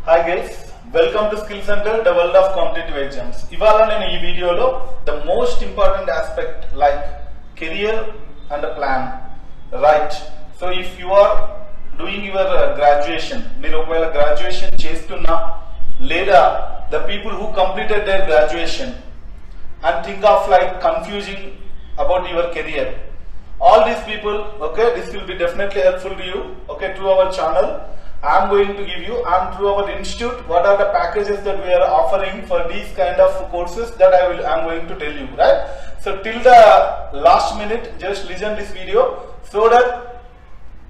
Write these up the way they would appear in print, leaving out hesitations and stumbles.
Hi guys, welcome to Skill Center, the world of competitive exams. ఇవాళ నేను ఈ వీడియోలో the most important aspect like career and a plan, right? So if you are doing your graduation, మీరు ఒకవేళ graduation చేస్తున్నా లేదా the people who completed their graduation and think of like confusing about your career, all these people, okay, this will be definitely helpful to you, okay, through our channel. I am going to give you and through our institute what are the packages that we are offering for these kind of courses that I am going to tell you, right? So till the last minute just listen this video so that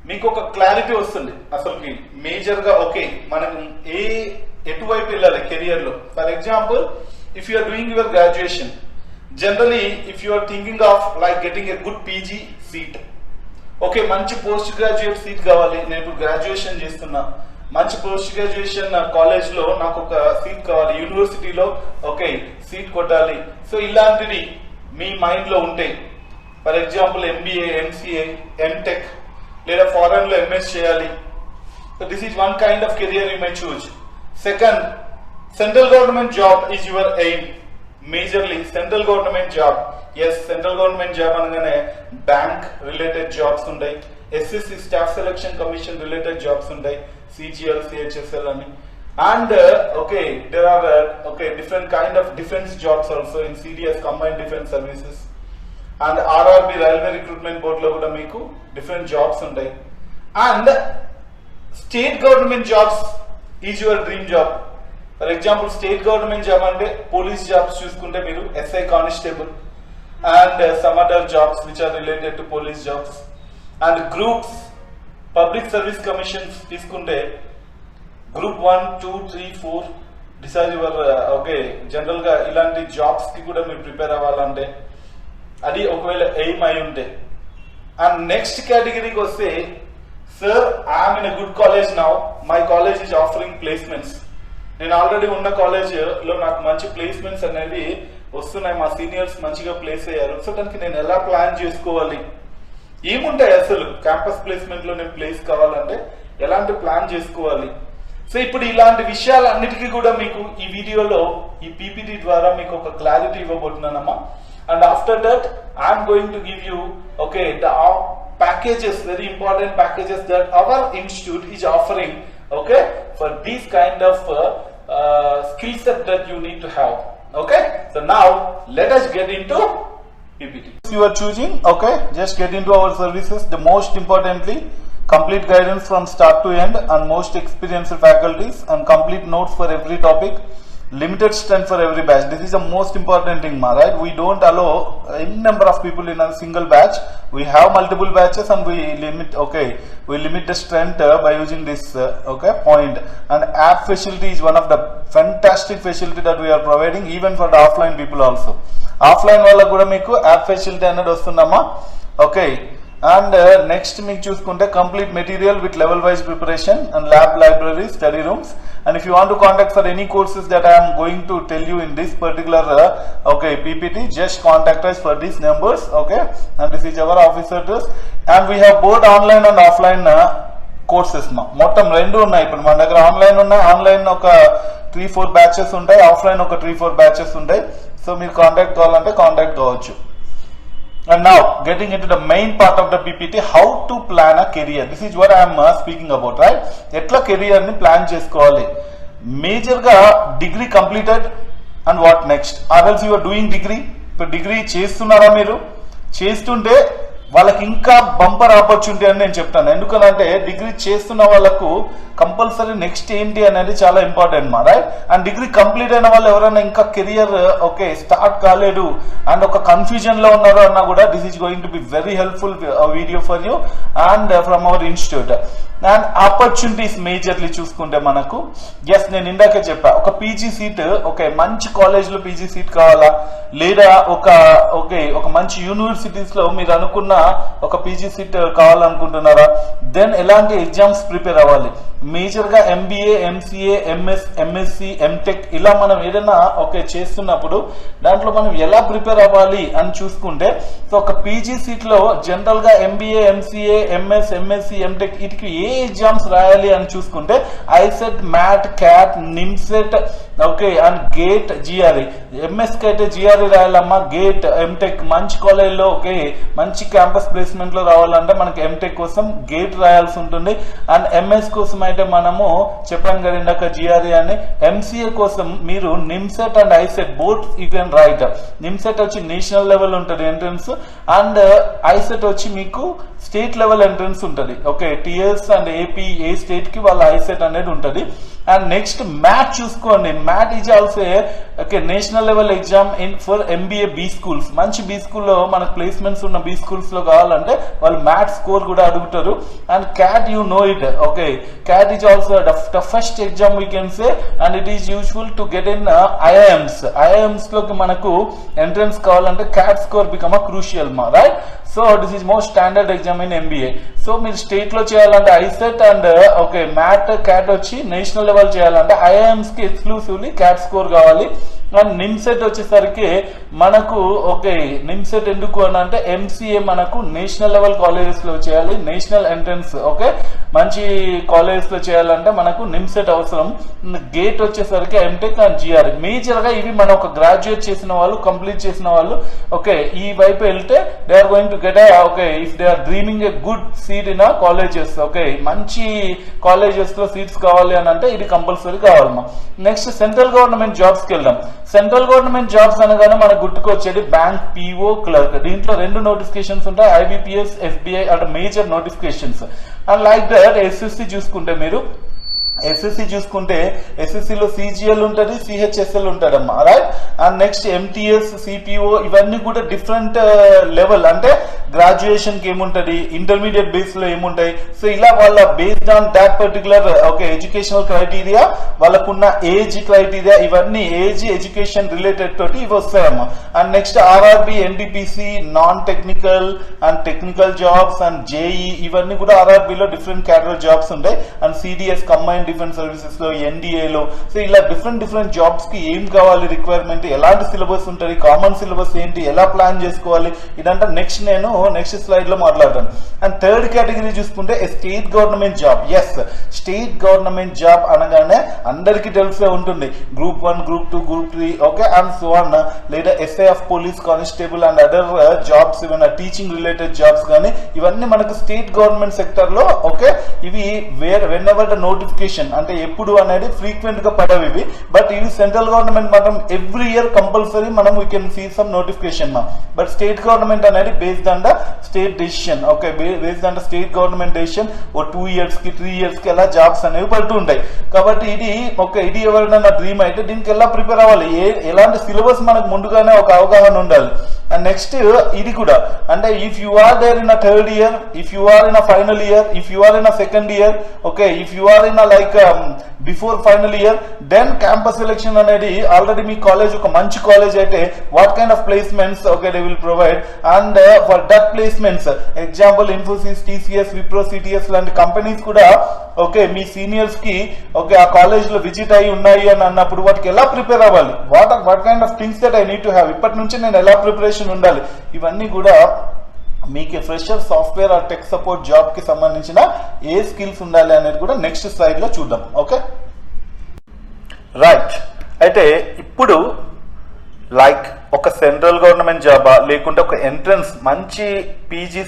మీకు ఒక clarity వస్తుంది అసలుకి major గా okay మనం ఎటువైపు వెళ్ళాలి career లో. For example if you are doing your graduation, generally if you are thinking of like getting a good PG seat, okay మంచి పోస్ట్ గ్రాడ్యుయేట్ సీట్ కావాలి, నేను ఇప్పుడు గ్రాడ్యుయేషన్ చేస్తున్నా, మంచి పోస్ట్ గ్రాడ్యుయేషన్ కాలేజ్ లో నాకు ఒక సీట్ కావాలి, యూనివర్సిటీలో ఓకే సీట్ కొట్టాలి. సో ఇలాంటివి మీ మైండ్ లో ఉంటాయి. For example MBA, MCA, MTech లేదా ఫారెన్ లో ఎంఎస్ చేయాలి. So this is one kind of career you may choose. Second, central government job is your aim. Majorly central government job. Yes, central government job అనగానే bank related jobs ఉంటాయి, SSC staff selection commission related jobs ఉంటాయి, CGL, CHSL అని. And okay there are okay different kind of defence jobs also in CDS, combined defence services. And RRB railway recruitment board లో కూడా మీకు different jobs ఉంటాయి. And state government jobs is your dream job. For example state government job అంటే police jobs చూసుకుంటే మీరు SI constable and some other jobs which are related to police jobs. And groups, public service commissions తీసుకుంటే group 1, 2, 3, 4 decide your okay general గా ఇలాంటి jobs కి కూడా మీరు prepare అవ్వాలంటే అది ఒకవేళ ఎయిమ్ అయి ఉంటే. అండ్ నెక్స్ట్ కేటగిరీకి వస్తే, sir I'm in a good college now, my college is offering placements. నేను ఆల్రెడీ ఉన్న కాలేజ్ లో నాకు మంచి ప్లేస్మెంట్స్ అనేవి వస్తున్నాయి, మా సీనియర్స్ మంచిగా ప్లేస్ అయ్యారు. సో దానికి నేను ఎలా ప్లాన్ చేసుకోవాలి, ఏముంటాయి అసలు క్యాంపస్ ప్లేస్మెంట్ లో నేను ప్లేస్ కావాలంటే ఎలాంటి ప్లాన్ చేసుకోవాలి. సో ఇప్పుడు ఇలాంటి విషయాలన్నిటికీ కూడా మీకు ఈ వీడియోలో ఈ పీపీటీ ద్వారా మీకు ఒక clarity ఇవ్వబోతున్నానమ్మా. And after that I am going to give you okay the packages, very important packages that our institute is offering, okay, for these kind of skill set that you need to have. Okay, so now let us get into PPT. You are choosing, okay, just get into our services. The most importantly, complete guidance from start to end and most experienced faculties and complete notes for every topic. Limited strength for every batch. This is the most important thing, right? We don't allow any number of people in a single batch. We have multiple batches and we limit the strength by using this okay point. And app facility is one of the fantastic facility that we are providing even for the offline people also. Offline wala kuda meeku app facility anadu vastundamma. Okay, and next మీకు చూసుకుంటే complete material with level wise preparation and lab libraries, study rooms. And if you want to contact for any courses that I am going to tell you in this particular okay PPT, just contact us for these numbers, okay, and this is our office address. And we have both online and offline courses మొత్తం రెండు ఉన్నాయి. ఇప్పుడు మన దగ్గర online ఉన్నాయి, online ఒక 3-4 batches ఉంటాయి, offline ఒక 3-4 బ్యాచెస్ ఉంటాయి. సో మీరు కాంటాక్ట్ కావాలంటే కాంటాక్ట్ కావచ్చు. And now getting into the main part of the PPT, how to plan a career. This is what I am speaking about, right? ఎట్లా career ని plan చేసుకోవాలి. Major గా degree completed and what next, or else you are doing degree. ఇప్పుడు degree చేస్తున్నారా, మీరు చేస్తుంటే వాళ్ళకి ఇంకా బంపర్ ఆపర్చునిటీ అని నేను చెప్తాను. ఎందుకంటే డిగ్రీ చేస్తున్న వాళ్ళకు కంపల్సరీ నెక్స్ట్ ఏంటి అనేది చాలా important right. And degree complete అయిన వాళ్ళు ఎవరైనా ఇంకా కెరియర్ ఓకే స్టార్ట్ కాలేదు అండ్ ఒక కన్ఫ్యూజన్ లో ఉన్నారు అన్నా కూడా this is going to be very helpful video for you and from our institute. And opportunities majorly చూసుకుంటే మనకు ఎస్ నేను ఇందాకే చెప్పా, ఒక పీజీ సీట్ ఓకే మంచి కాలేజ్ లో పీజీ సీట్ కావాలా, లేదా ఒక మంచి యూనివర్సిటీస్ లో మీరు అనుకున్న ఒక పీజీ సీట్ కావాలనుకుంటున్నారా, దెన్ ఎలాంటి ఎగ్జామ్స్ ప్రిపేర్ అవ్వాలి. మేజర్గా MBA, MCA, MS, MSc, MTech ఇలా మనం ఏదైనా చేస్తున్నప్పుడు దాంట్లో మనం ఎలా ప్రిపేర్ అవ్వాలి అని చూసుకుంటే, సో ఒక పీజీ సీట్లో జనరల్గా MBA, MCA, MS, MSc, MTech వీటికి ఏ ఎగ్జామ్స్ రాయాలి అని చూసుకుంటే ICET, MAT, CAT, NIMCET and GATE, GRE. ఎంఎస్కి అయితే జిఆర్ఈ రాయాలమ్మా. గేట్, ఎంటెక్ మంచి కాలేజ్లో మంచి క్యాంపస్ ప్లేస్మెంట్ లో రావాలంటే మనకి ఎంటెక్ కోసం గేట్ రాయాల్సి ఉంటుంది. అండ్ ఎంఎస్ కోసం అయితే మనము చెప్పాం కదా ఇందాక జిఆర్ఈ అని. ఎంసీఏ కోసం మీరు NIMCET and ICET both you can write. NIMCET వచ్చి నేషనల్ లెవెల్ ఉంటుంది ఎంట్రన్స్, అండ్ ఐసెట్ వచ్చి మీకు స్టేట్ లెవెల్ ఎంట్రన్స్ ఉంటుంది. టిఎస్ అండ్ ఏపీ ఏ స్టేట్ కి వాళ్ళ ఐసెట్ అనేది ఉంటుంది. అండ్ నెక్స్ట్ మ్యాట్ చూసుకోండి. MAT is also national level exam for MBA B schools. మంచి బీ స్కూల్లో మనకు ప్లేస్మెంట్స్ ఉన్న బీ స్కూల్స్ లో కావాలంటే వాళ్ళు మ్యాట్ స్కోర్ కూడా అడుగుతారు. And CAT you know it. CAT is also toughest exam we can say, and it is useful to get in IIMs. IIMs లోకి మనకు ఎంట్రన్స్ కావాలంటే CAT score become a crucial మా, right? So this is most standard exam in MBA. So మీరు state లో చేయాలంటే ICET and MAT, CAT వచ్చి national level చేయాలంటే IIMs కి ఎక్స్క్లూసివ్లీ క్యాట్ స్కోర్ కావాలి. అండ్ నిమ్సెట్ వచ్చేసరికి మనకు నిమ్సెట్ ఎందుకు అని అంటే ఎంసీఏ మనకు నేషనల్ లెవెల్ కాలేజెస్ లో చేయాలి. నేషనల్ ఎంట్రన్స్ మంచి కాలేజెస్ లో చేయాలంటే మనకు నిమ్సెట్ అవసరం. గేట్ వచ్చేసరికి ఎంటెక్ అండ్ జిఆర్. మేజర్ గా ఇవి మనం గ్రాడ్యుయేట్ చేసిన వాళ్ళు, కంప్లీట్ చేసిన వాళ్ళు ఈ వైపు వెళ్తే they are going to get if they are dreaming a good seat in colleges, మంచి కాలేజెస్ లో సీట్స్ కావాలి అని అంటే ఇది కంపల్సరీ కావాలమ్మా. నెక్స్ట్ సెంట్రల్ గవర్నమెంట్ జాబ్స్ కి వెళ్దాం. సెంట్రల్ గవర్నమెంట్ జాబ్స్ అనగానే మనకు గుర్తుకొచ్చేది బ్యాంక్, పీఓ, క్లర్క్. దీంట్లో 2 నోటిఫికేషన్స్ ఉంటాయి, ఐబీపీఎస్, ఎస్బీఐ అంటే major notifications. And like that SSC చూసుకుంటే మీరు ఎస్ఎస్సిలో సిజిఎల్ ఉంటుంది, సిహెచ్ఎస్ఎల్ ఉంటుందమ్మా, right? And next MTS, CPO ఇవన్నీ కూడా డిఫరెంట్ లెవెల్, అంటే గ్రాడ్యుయేషన్ కి ఏముంటది, ఇంటర్మీడియట్ బేస్ లో ఏముంటాయి. సో ఇలా వాళ్ళ based on that particular educational criteria, వాళ్ళకున్న ఏజ్ క్రైటీరియా, ఇవన్నీ ఏజ్, ఎడ్యుకేషన్ రిలేటెడ్ తోటి ఇవి వస్తాయమ్మా. And next RRB, NTPC, non technical and technical jobs, and JE ఇవన్నీ కూడా ఆర్ఆర్బిలో డిఫరెంట్ కేటగిరీ జాబ్స్ ఉంటాయి. And CDS combined defence services లో, ఎన్డీఏలో. సో ఇలా డిఫరెంట్ జాబ్స్ కి ఏం కావాలి, రిక్వైర్మెంట్, ఎలాంటి సిలబస్ ఉంటుంది, కామన్ సిలబస్ ఏంటి, ఎలా ప్లాన్ చేసుకోవాలి, ఇదంతా నెక్స్ట్ స్లైడ్ లో మాట్లాడతాను. అండ్ థర్డ్ కేటగిరీ చూసుకుంటే state government job. Yes, state government job అనగానే అందరికీ తెలిసే ఉంటుంది group 1, group 2, group 3 and so on, లేదా SIF, police constable and other jobs, ఏమైనా టీచింగ్ రిలేటెడ్ జాబ్స్ కానీ ఇవన్నీ మనకు స్టేట్ గవర్నమెంట్ సెక్టర్ లో ఇవి వెన్ ఎవర్ ద నోటిఫికేషన్ అంటే ఎప్పుడు అనేది ఫ్రీక్వెంట్ గా పడవి ఇవి. బట్ ఇవి సెంట్రల్ గవర్నమెంట్ మాత్రం ఎవ్రీ ఇయర్ కంపల్సరీ మనం we can see some notification. But state government అనేది based on the state decision, based on the state government decision 2 years కి 3 years కి అలా జాబ్స్ అనేవి పడుతూ ఉంటాయి. కాబట్టి ఇది ఎవరైనా డ్రీమ్ అయితే దీనికి ఎలా ప్రిపేర్ అవ్వాలి, ఎలాంటి సిలబస్ మనకు ముందుగానే ఒక అవగాహన ఉండాలి. అండ్ నెక్స్ట్ ఇది కూడా అంటే if you are there in a third year, if you are in a final year, if you are in a second year, if you are in a like before final year, then campus selection అనేది already మీ college ఒక మంచి college అయితే what kind of placements they will provide. And for that placements example Infosys, TCS, Wipro, CTS లాంటి companies కూడా మీ seniors కి ఆ కాలేజ్ లో విజిట్ అయి ఉన్నాయి అని అన్నప్పుడు వాటికి ఎలా ప్రిపేర్ అవ్వాలి, what kind of things that I need to have, ఇప్పటి నుంచి నేను ఎలా ప్రిపరేషన్ ఉండాలి, ఇవన్నీ కూడా మీకు fresher, software or tech support job కి సంబంధించిన ఏ స్కిల్స్ ఉండాలి అనేది కూడా నెక్స్ట్ స్లైడ్ లో చూద్దాం. రైట్, అయితే ఇప్పుడు లైక్ ఒక సెంట్రల్ గవర్నమెంట్ జాబా, లేకుంటే ఒక ఎంట్రన్స్ మంచి పీజీ,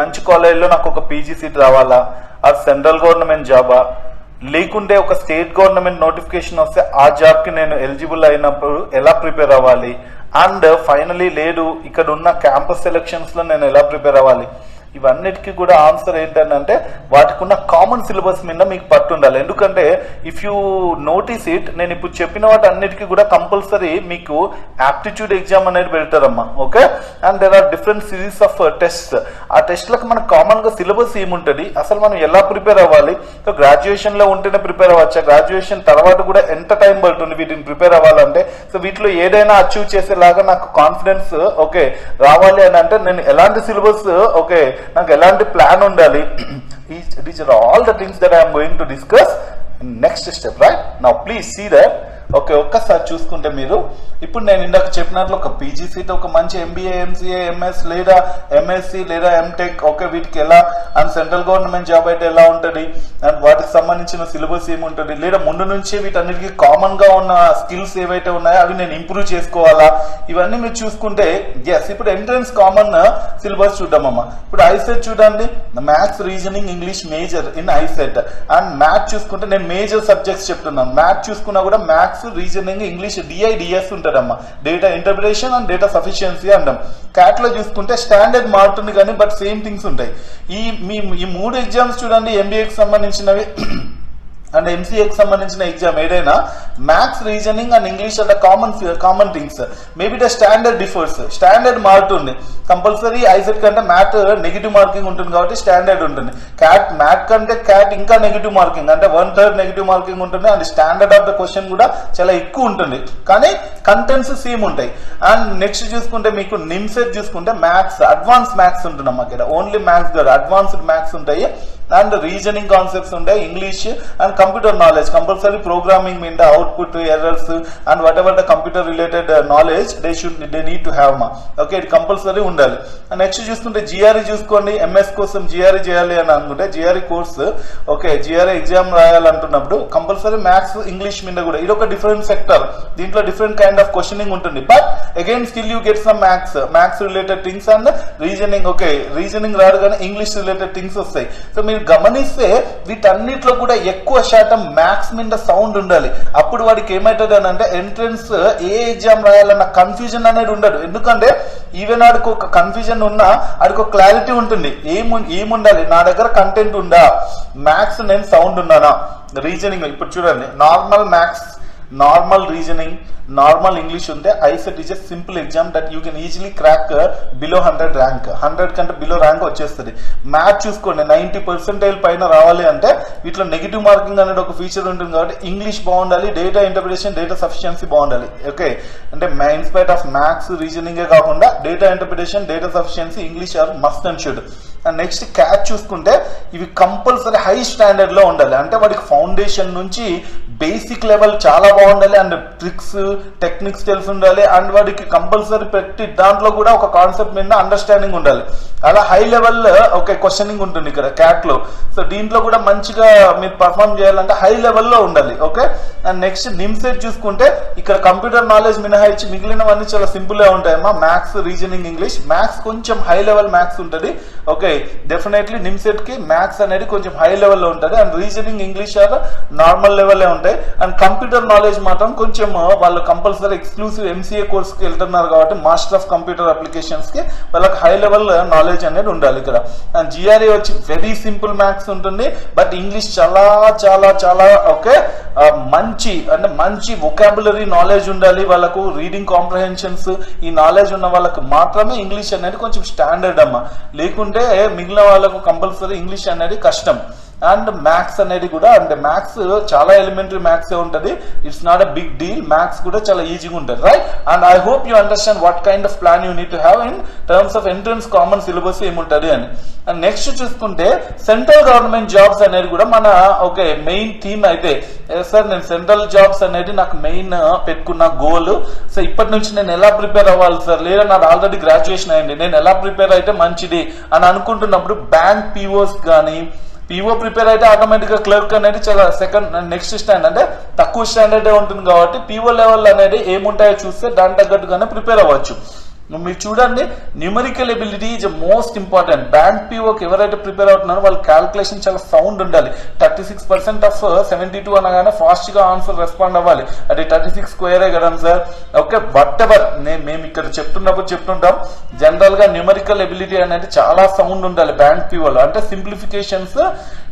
మంచి కాలేజ్లో నాకు ఒక పీజీ సీట్ రావాలా, ఆ సెంట్రల్ గవర్నమెంట్ జాబా, లేకుంటే ఒక స్టేట్ గవర్నమెంట్ నోటిఫికేషన్ వస్తే ఆ జాబ్ కి నేను ఎలిజిబుల్ అయినప్పుడు ఎలా ప్రిపేర్ అవ్వాలి, అండ్ ఫైనలీ లేదు ఇక్కడ ఉన్న క్యాంపస్ సెలక్షన్స్ లో నేను ఎలా ప్రిపేర్ అవ్వాలి, ఇవన్నిటికీ కూడా ఆన్సర్ ఏంటంటే వాటికి ఉన్న కామన్ సిలబస్ మీద మీకు పట్టు ఉండాలి. ఎందుకంటే ఇఫ్ యూ నోటీస్ ఇట్, నేను ఇప్పుడు చెప్పిన వాటి అన్నిటికీ కూడా కంపల్సరీ మీకు యాప్టిట్యూడ్ ఎగ్జామ్ అనేది పెడతారమ్మా. And there are different series of test. ఆ టెస్ట్లకు మనకు కామన్ గా సిలబస్ ఏముంటుంది, అసలు మనం ఎలా ప్రిపేర్ అవ్వాలి, సో గ్రాడ్యుయేషన్ లో ఉంటేనే ప్రిపేర్ అవ్వచ్చా, గ్రాడ్యుయేషన్ తర్వాత కూడా ఎంత టైం పడుతుంది వీటిని ప్రిపేర్ అవ్వాలంటే, సో వీటిలో ఏదైనా అచీవ్ చేసేలాగా నాకు కాన్ఫిడెన్స్ రావాలి అని అంటే నేను ఎలాంటి సిలబస్ నాకు ఎలాంటి ప్లాన్ ఉండాలి, These are all the things that I am going to discuss in next step, right? Now please see that. Okay, ఒక్కసారి చూసుకుంటే మీరు ఇప్పుడు నేను ఇందాక చెప్పినట్లు ఒక పీజీ సీట్, ఒక మంచి ఎంబీఏ, ఎంసీఏ, ఎంఎస్ లేదా ఎంఎస్సి లేదా ఎంటెక్, ఓకే, వీటికి ఎలా అండ్ సెంట్రల్ గవర్నమెంట్ జాబ్ అయితే ఎలా ఉంటుంది అండ్ వాటికి సంబంధించిన సిలబస్ ఏముంటుంది, లేదా ముందు నుంచి వీటన్నిటికీ కామన్ గా ఉన్న స్కిల్స్ ఏవైతే ఉన్నాయో అవి నేను ఇంప్రూవ్ చేసుకోవాలా, ఇవన్నీ మీరు చూసుకుంటే ఎస్. ఇప్పుడు ఎంట్రన్స్ కామన్ సిలబస్ చూద్దామమ్మా. ఇప్పుడు ఐసెట్ చూడండి, maths, reasoning, English major in ICET. And maths చూసుకుంటే నేను మేజర్ సబ్జెక్ట్స్ చెప్తున్నాను. మ్యాథ్స్ చూసుకున్నా కూడా మ్యాథ్స్, రీజనింగ్, ఇంగ్లీష్ డిఐడిఎస్ ఉంటుందమ్మా, data interpretation and data sufficiency అంటాం. క్యాట్ లో చూసుకుంటే స్టాండర్డ్ మారుతుంది కానీ బట్ సేమ్ థింగ్స్ ఉంటాయి. ఈ 3 ఎగ్జామ్స్ చూడండి, ఎంబీఏకి సంబంధించినవి అండ్ ఎంసీఏకి సంబంధించిన ఎగ్జామ్ ఏదైనా maths, reasoning and English and common things. Maybe the standard differs, standard మారుతుంది. కంపల్సరీ ఐసెట్ కంటే మ్యాథ్ నెగిటివ్ మార్కింగ్ ఉంటుంది కాబట్టి స్టాండర్డ్ ఉంటుంది. మ్యాథ్ కంటే క్యాట్ ఇంకా నెగిటివ్ మార్కింగ్ అంటే 1/3 నెగిటివ్ మార్కింగ్ ఉంటుంది. And standard of the question కూడా చాలా ఎక్కువ ఉంటుంది కానీ కంటెంట్స్ సేమ్ ఉంటాయి. అండ్ నెక్స్ట్ చూసుకుంటే మీకు నిమ్సెట్ చూసుకుంటే మ్యాథ్స్, అడ్వాన్స్ మ్యాథ్స్ ఉంటుంది అమ్మా. ఇక్కడ ఓన్లీ మ్యాథ్స్ కాదు, అడ్వాన్స్డ్ మ్యాథ్స్ ఉంటాయి అండ్ రీజనింగ్ కాన్సెప్ట్స్ ఉంటాయి, English and computer knowledge. Compulsory programming మీద output, errors and whatever the computer related knowledge they need to have మా. ఓకే, ఇది కంపల్సరీ ఉండాలి. నెక్స్ట్ చూసుకుంటే జిఆర్ఈ చూసుకోండి. ఎంఎస్ కోసం జిఆర్ఈ చేయాలి అని అనుకుంటే GRE course, okay, GRE exam రాయాలంటున్నప్పుడు కంపల్సరీ మ్యాథ్స్, ఇంగ్లీష్ మీద కూడా. ఇది ఒక డిఫరెంట్ సెక్టర్, దీంట్లో డిఫరెంట్ కైండ్ ఆఫ్ క్వశ్చనింగ్ ఉంటుంది. But again still you get some maths related things and reasoning. Okay, reasoning రాదు కానీ ఇంగ్లీష్ రిలేటెడ్ థింగ్స్ వస్తాయి. సో మీరు గమనిస్తే వీటన్నిటిలో కూడా ఎక్కువ శాతం మ్యాథ్స్ మీద సౌండ్ ఉండాలి. అప్పుడు వాడికి ఏమవుతుంది అని అంటే ఎంట్రన్స్ ఏ ఎగ్జామ్ రాయాలన్న కన్ఫ్యూజన్ అనేది ఉండదు. ఎందుకంటే ఈవెన్ ఆడికి ఒక కన్ఫ్యూజన్ ఉన్నా ఆడికి ఒక క్లారిటీ ఉంటుంది. ఏముండాలి, నా దగ్గర కంటెంట్ ఉందా, మ్యాథ్స్ నేను సౌండ్ ఉన్నానా, రీజనింగ్. ఇప్పుడు చూడండి, normal maths, normal reasoning, normal English ఉంటే ICET is a simple exam that you can easily crack below 100 rank. 100 కంటే బిలో ర్యాంక్ వచ్చేస్తుంది. మ్యాథ్స్ చూసుకోండి, 90% పైన రావాలి అంటే వీటిలో నెగిటివ్ మార్కింగ్ అనేది ఒక ఫీచర్ ఉంటుంది కాబట్టి ఇంగ్లీష్ బాగుండాలి, డేటా ఇంటర్ప్రిటేషన్, డేటా సఫిషియన్సీ బాగుండాలి. ఓకే, అంటే ఇన్స్పైట్ ఆఫ్ మ్యాథ్స్, రీజనింగే కాకుండా data interpretation, data sufficiency, English are must and should. And next cat చూసుకుంటే ఇవి కంపల్సరీ హై స్టాండర్డ్ లో ఉండాలి. అంటే వాడికి ఫౌండేషన్ నుంచి బేసిక్ లెవెల్ చాలా బాగుండాలి అండ్ ట్రిక్స్, టెక్నిక్స్ తెలిసి ఉండాలి. అండ్ వాడికి కంపల్సరీ పెట్టి దాంట్లో కూడా ఒక కాన్సెప్ట్ మీద అండర్స్టాండింగ్ ఉండాలి. అలా హై లెవెల్ ఓకే క్వశ్చనింగ్ ఉంటుంది ఇక్కడ క్యాట్ లో. సో దీంట్లో కూడా మంచిగా మీరు పర్ఫార్మ్ చేయాలంటే హై లెవెల్లో ఉండాలి. ఓకే, అండ్ నెక్స్ట్ నిమ్సెట్ చూసుకుంటే ఇక్కడ కంప్యూటర్ నాలెడ్జ్ మినహాయించి మిగిలినవన్నీ చాలా సింపుల్ గా ఉంటాయమ్మా. Maths, reasoning, English. మ్యాథ్స్ కొంచెం హై లెవెల్ మ్యాథ్స్ ఉంటుంది. ఓకే, డెఫినెట్లీ నిమ్సెట్ కి మ్యాథ్స్ అనేది కొంచెం హై లెవెల్లో ఉంటుంది. And reasoning, English are normal లెవెల్లో ఉంటాయి. అండ్ కంప్యూటర్ నాలెడ్జ్ మాత్రం కొంచెం వాళ్ళు కంపల్సరీ ఎక్స్క్లూసివ్ ఎంసీఏ కోర్స్ కి వెళ్తున్నారు కాబట్టి మాస్టర్ ఆఫ్ కంప్యూటర్ అప్లికేషన్స్ కి వాళ్ళకి హై లెవెల్ నాలెడ్జ్ అనేది ఉండాలి ఇక్కడ. అండ్ జిఆర్ఏ వచ్చి వెరీ సింపుల్ మ్యాథ్స్ ఉంటుంది బట్ ఇంగ్లీష్ చాలా చాలా చాలా ఓకే మంచి వొకాబులరీ నాలెడ్జ్ ఉండాలి వాళ్ళకు. రీడింగ్ కాంప్రహెన్షన్స్ ఈ నాలెడ్జ్ ఉన్న వాళ్ళకి మాత్రమే ఇంగ్లీష్ అనేది కొంచెం స్టాండర్డ్ అమ్మా. లేకుంటే మిగిలిన వాళ్ళకు కంపల్సరీ ఇంగ్లీష్ అనేది కష్టం. అండ్ మ్యాథ్స్ అనేది కూడా, అంటే మ్యాథ్స్ చాలా ఎలిమెంటరీ మ్యాథ్స్ ఉంటుంది. It's not a big deal. Maths కూడా చాలా ఈజీగా ఉంటుంది, right? And I hope you understand what kind of plan you need to have in terms of entrance common syllabus ఏముంటుంది అని. అండ్ నెక్స్ట్ చూసుకుంటే సెంట్రల్ గవర్నమెంట్ జాబ్స్ అనేది కూడా మన ఓకే మెయిన్ థీమ్ అయితే. సార్ నేను సెంట్రల్ జాబ్స్ అనేది నాకు మెయిన్ పెట్టుకున్న గోల్. సో ఇప్పటి నుంచి నేను ఎలా ప్రిపేర్ అవ్వాలి సార్, లేదా నాకు ఆల్రెడీ గ్రాడ్యుయేషన్ అయింది, నేను ఎలా ప్రిపేర్ అయితే మంచిది అని అనుకుంటున్నప్పుడు బ్యాంక్ పీఓస్ కానీ, పీఓ ప్రిపేర్ అయితే ఆటోమేటిక్ గా క్లర్క్ అనేది చాలా నెక్స్ట్ స్టాండ్ అంటే తక్కువ స్టాండర్డ్ ఉంటుంది కాబట్టి పీఓ లెవెల్ అనేది ఏముంటాయో చూస్తే దాని తగ్గట్టుగానే ప్రిపేర్ అవ్వచ్చు. మీరు చూడండి, numerical ability is most important. Bank పీఓకి ఎవరైతే ప్రిపేర్ అవుతున్నారో వాళ్ళ క్యాల్కులేషన్ చాలా సౌండ్ ఉండాలి. 36% ఆఫ్ 72 అనగానే ఫాస్ట్ గా ఆన్సర్ రెస్పాండ్ అవ్వాలి. అది 36 స్క్వేరే కదా సార్. ఓకే, వాట్ ఎవర్ మేము ఇక్కడ చెప్తుంటాం జనరల్ గా న్యూమరికల్ ఎబిలిటీ అనేది చాలా సౌండ్ ఉండాలి బ్యాంక్ పీఓలో. అంటే సింప్లిఫికేషన్స్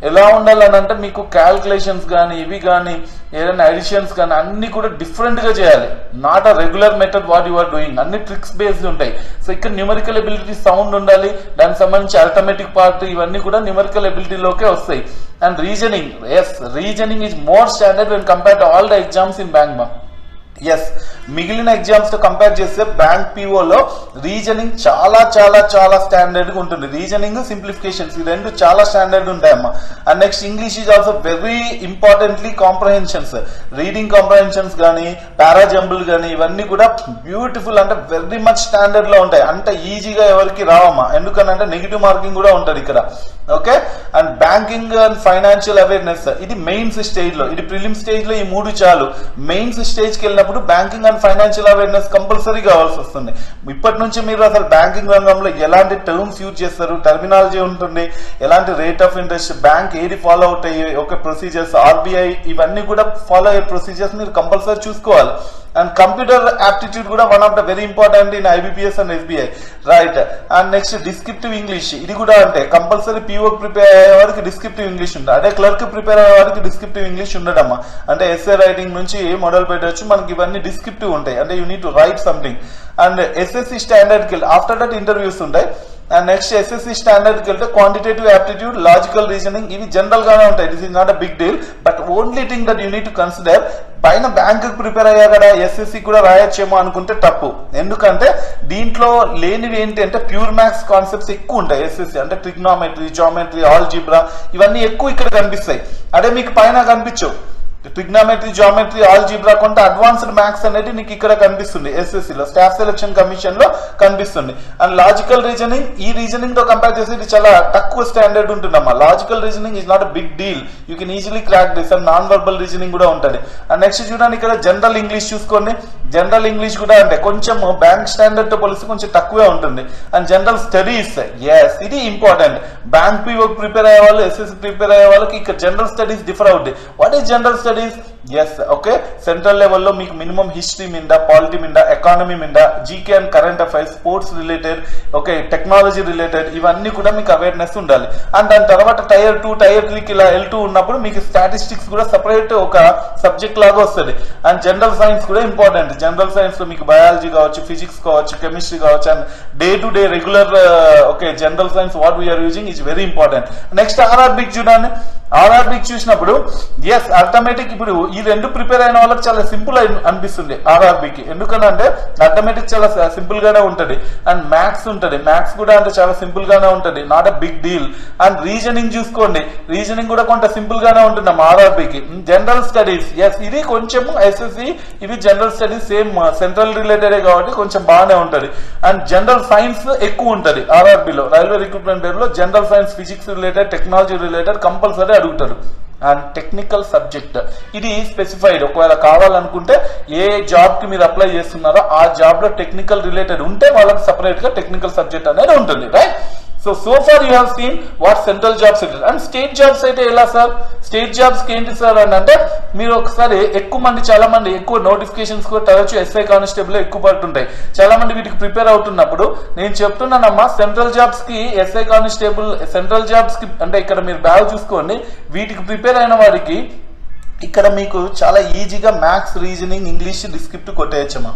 ఎలా ఉండాలని అంటే మీకు క్యాల్కులేషన్స్ కానీ ఇవి కానీ ఏదైనా అడిషన్స్ కానీ అన్ని కూడా డిఫరెంట్ గా చేయాలి. Not a regular method what you are doing, అన్ని ట్రిక్స్ బేస్డ్ ఉంటాయి. సో ఇక్కడ న్యూమరికల్ ఎబిలిటీ సౌండ్ ఉండాలి. దానికి సంబంధించి అర్థమెటిక్ పార్ట్ ఇవన్నీ కూడా న్యూమరికల్ ఎబిలిటీలోకే వస్తాయి. And reasoning, yes reasoning is more standard when compare to all the exams in bank. Yes, మిగిలిన ఎగ్జామ్స్ తో కంపేర్ చేస్తే బ్యాంక్ పిఓలో రీజనింగ్ చాలా చాలా చాలా స్టాండర్డ్ గా ఉంటుంది. రీజనింగ్, సింప్లిఫికేషన్స్ ఈ రెండు చాలా స్టాండర్డ్ ఉంటాయమ్మా. And next English is also very importantly comprehensions, reading comprehensions కానీ పారాజంబుల్ కానీ ఇవన్నీ కూడా బ్యూటిఫుల్ అంటే వెరీ మచ్ స్టాండర్డ్ లో ఉంటాయి. అంటే ఈజీగా ఎవరికి రావమ్మా, ఎందుకనంటే నెగిటివ్ మార్కింగ్ కూడా ఉంటుంది ఇక్కడ. Okay, and banking and financial awareness ఇది మెయిన్స్ స్టేజ్ లో, ఇది ప్రిలిమ్ స్టేజ్ లో ఈ 3 చాలు. మెయిన్స్ స్టేజ్ కి వెళ్ళినప్పుడు banking and financial awareness compulsory కావాల్సి వస్తుంది. ఇప్పటి నుంచి మీరు అసలు బ్యాంకింగ్ రంగంలో ఎలాంటి టర్మ్స్ యూజ్ చేస్తారు, టర్మినాలజీ ఉంటుంది, ఎలాంటి రేట్ ఆఫ్ ఇంట్రెస్ట్, బ్యాంక్ ఏది ఫాలో అవుట్ అయ్యే ఒక ప్రొసీజర్స్, ఆర్బీఐ ఇవన్నీ కూడా ఫాలో అయ్యే ప్రొసీజర్స్ మీరు కంపల్సరీ చూసుకోవాలి. అండ్ కంప్యూటర్ యాప్టిట్యూడ్ కూడా one of the very important in IBPS and SBI, right. And next descriptive English ఇది కూడా అంటే కంపల్సరీ పీఓ ప్రిపేర్ అయ్యే వారికి డిస్క్రిప్టివ్ ఇంగ్లీష్ ఉంటుంది. అదే క్లర్క్ ప్రిపేర్ అయ్యే వారికి డిస్క్రిప్టివ్ ఇంగ్లీష్ ఉండడమ్మా. అంటే ఎస్ఏ రైటింగ్ నుంచి మొదలు పెట్టవచ్చు, మనకి ఇవన్నీ డిస్క్రిప్టివ్ ఉంటాయి, అంటే you need to write something. And SSC స్టాండర్డ్కి వెళ్ళి ఆఫ్టర్ దట్ ఇంటర్వ్యూస్ ఉంటాయి. అండ్ నెక్స్ట్ ఎస్ఎస్సి స్టాండర్డ్కి వెళ్తే క్వాంటిటేటివ్ యాప్టిట్యూడ్, లాజికల్ రీజనింగ్ ఇవి జనరల్ గానే ఉంటాయి. This is not a big deal, but only thing that you need to consider పైన bank prepare అయ్యా కదా ఎస్ఎస్సి కూడా రాయొచ్చేమో అనుకుంటే తప్పు. ఎందుకంటే దీంట్లో లేనివి ఏంటి అంటే ప్యూర్ మ్యాథ్స్ కాన్సెప్ట్స్ ఎక్కువ ఉంటాయి ఎస్ఎస్సి, అంటే ట్రిగ్నోమెట్రీ, జామెట్రీ, ఆల్జీబ్రా ఇవన్నీ ఎక్కువ ఇక్కడ కనిపిస్తాయి. అదే మీకు పైన కనిపించవు. ట్రిగ్నోమెట్రీ, జామెట్రీ, ఆల్జీబ్రా కొంత అడ్వాన్స్డ్ మ్యాథ్స్ అనేది నీకు ఇక్కడ కనిపిస్తుంది ఎస్ఎస్సిలో, స్టాఫ్ సెలక్షన్ కమిషన్ లో కనిపిస్తుంది. అండ్ లాజికల్ రీజనింగ్ ఈ రీజనింగ్ తో కంపేర్ చేసి ఇది చాలా తక్కువ స్టాండర్డ్ ఉంటుందమ్మా. Logical reasoning is not a big deal, you can easily crack this. And non verbal reasoning కూడా ఉంటుంది. అండ్ నెక్స్ట్ చూడండి ఇక్కడ జనరల్ ఇంగ్లీష్ చూసుకోండి. జనరల్ ఇంగ్లీష్ కూడా అంటే కొంచెం బ్యాంక్ స్టాండర్డ్ తో పోలిస్తే కొంచెం తక్కువే ఉంటుంది. అండ్ జనరల్ స్టడీస్, ఎస్ ఇది ఇంపార్టెంట్. బ్యాంక్ పీఓ ప్రిపేర్ అయ్యే వాళ్ళు, ఎస్ఎస్సి ప్రిపేర్ అయ్యే వాళ్ళకి ఇక్కడ జనరల్ స్టడీస్ డిఫర్ అవుతాయి. What is general studies? Yes, okay, central లెవెల్లో మీకు మినిమం హిస్టరీ మీద, పాలిటీ మీద, ఎకానమీ మీద, GK and current affairs, sports related, okay, technology related ఇవన్నీ కూడా మీకు అవేర్నెస్ ఉండాలి. అండ్ దాని తర్వాత టైర్ 2, టైర్ 3కి ఇలా వెళ్తూ ఉన్నప్పుడు మీకు స్టాటిస్టిక్స్ కూడా సపరేట్ ఒక సబ్జెక్ట్ లాగా వస్తుంది. అండ్ జనరల్ సైన్స్ కూడా ఇంపార్టెంట్. జనరల్ సైన్స్ లో మీకు బయాలజీ కావచ్చు, ఫిజిక్స్ కావచ్చు, కెమిస్ట్రీ కావచ్చు. And day to day regular okay general science what we are using is very important. Next ఆర్ఆర్బికి చూడండి. ఆర్ఆర్బికి చూసినప్పుడు ఎస్ అర్థమెటిక్ ఇప్పుడు ఈ రెండు ప్రిపేర్ అయిన వాళ్ళకి చాలా సింపుల్ అనిపిస్తుంది ఆర్ఆర్బికి. ఎందుకంటే అర్థమెటిక్ చాలా సింపుల్ గానే ఉంటుంది. అండ్ మ్యాథ్స్ ఉంటుంది, మ్యాథ్స్ కూడా అంటే చాలా సింపుల్ గానే ఉంటుంది, not a big deal. And reasoning చూసుకోండి, రీజనింగ్ కూడా కొంత సింపుల్ గానే ఉంటుంది ఆర్ఆర్బికి. జనరల్ స్టడీస్ ఎస్ ఇది కొంచెం ఎస్ఎస్సి ఇవి general studies same central related కాబట్టి కొంచెం బాగానే ఉంటుంది. అండ్ జనరల్ సైన్స్ ఎక్కువ ఉంటుంది ఆర్ఆర్బిలో. రైల్వే రిక్రూట్మెంట్ లో general science, physics related, technology related compulsory అడుగుతారు. అండ్ టెక్నికల్ సబ్జెక్ట్ ఇది స్పెసిఫైడ్. ఒకవేళ కావాలనుకుంటే ఏ జాబ్ కి మీరు అప్లై చేస్తున్నారో ఆ జాబ్ లో టెక్నికల్ రిలేటెడ్ ఉంటే వాళ్ళకి సపరేట్ గా టెక్నికల్ సబ్జెక్ట్ అనేది ఉంటుంది, right. So far you have seen what central jobs అయితే. అండ్ స్టేట్ జాబ్స్ అయితే ఎలా సార్? స్టేట్ జాబ్స్ కి ఏంటి సార్ అని అంటే మీరు ఒకసారి ఎక్కువ మంది చాలా మంది ఎక్కువ నోటిఫికేషన్స్ కూడా తరచు ఎస్ఐ కానిస్టేబుల్ ఎక్కువ పడుతుంటాయి. చాలా మంది వీటికి ప్రిపేర్ అవుతున్నప్పుడు నేను చెప్తున్నానమ్మా సెంట్రల్ జాబ్స్ కి ఎస్ఐ కానిస్టేబుల్ సెంట్రల్ జాబ్స్ కి అంటే ఇక్కడ మీరు బ్యాగ్ చూసుకోండి. వీటికి ప్రిపేర్ అయిన వారికి ఇక్కడ మీకు చాలా ఈజీగా మ్యాథ్స్, రీజనింగ్, ఇంగ్లీష్ డిస్క్రిప్టివ్ కొట్టేయచ్చమ్మా.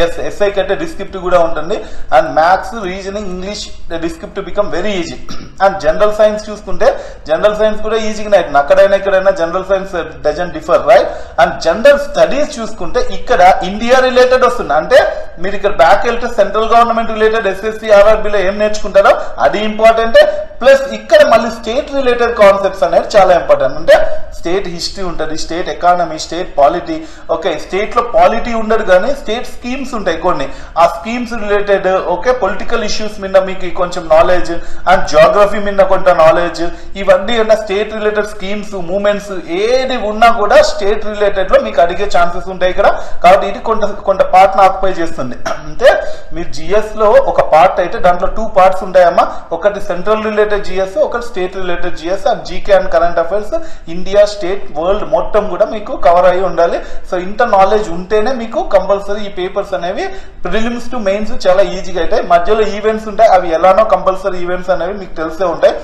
ఎస్ ఎస్ఐ కంటే డిస్క్రిప్టివ్ కూడా ఉంటుంది. And maths, reasoning, English descriptive become very easy. And general science చూసుకుంటే జనరల్ సైన్స్ కూడా ఈజీగానే అవుతుంది. అక్కడైనా ఇక్కడైనా general science doesn't differ, right. And general studies చూసుకుంటే ఇక్కడ ఇండియా రిలేటెడ్ వస్తుంది. అంటే మీరు ఇక్కడ బ్యాక్ వెళ్తే సెంట్రల్ గవర్నమెంట్ రిలేటెడ్ ఎస్ఎస్సి, ఆర్ఆర్బిలో ఏం నేర్చుకుంటారో అది ఇంపార్టెంట్. ప్లస్ ఇక్కడ మళ్ళీ స్టేట్ రిలేటెడ్ కాన్సెప్ట్స్ అనేది చాలా ఇంపార్టెంట్. అంటే స్టేట్ హిస్టరీ ఉంటుంది, state economy, state polity. Okay, state లో పాలిటీ ఉండదు కానీ స్టేట్ స్కీమ్స్ ఉంటాయి కొన్ని. ఆ schemes related okay political issues మీద మీకు కొంచెం నాలెడ్జ్. అండ్ జియోగ్రఫీ మీద కొంత నాలెడ్జ్. ఇవన్నీ ఉన్న స్టేట్ రిలేటెడ్ స్కీమ్స్, మూవ్మెంట్స్ ఏది ఉన్నా కూడా స్టేట్ రిలేటెడ్ లో మీకు అడిగే ఛాన్సెస్ ఉంటాయి ఇక్కడ. కాబట్టి ఇది కొంత పార్ట్ ని ఆక్యుపై చేస్తుంది. అంటే మీరు జిఎస్ లో ఒక పార్ట్ అయితే దాంట్లో 2 పార్ట్స్ ఉంటాయమ్మా. ఒకటి సెంట్రల్ రిలేటెడ్ జిఎస్, ఒకటి state related GS. And GK and current affairs India, state, world మొత్తం కూడా మీకు కవర్ అయి ఉండాలి. సో ఇంత నాలెడ్జ్ ఉంటేనే మీకు కంపల్సరీ ఈ పేపర్స్ అనేవి ప్రిలిమ్స్ టు మెయిన్స్ చాలా ఈజీగా అవుతాయి. మధ్యలో ఈవెంట్స్ ఉంటాయి, అవి ఎలానో కంపల్సరీ ఈవెంట్స్ అనేవి మీకు తెలిసే ఉంటాయి.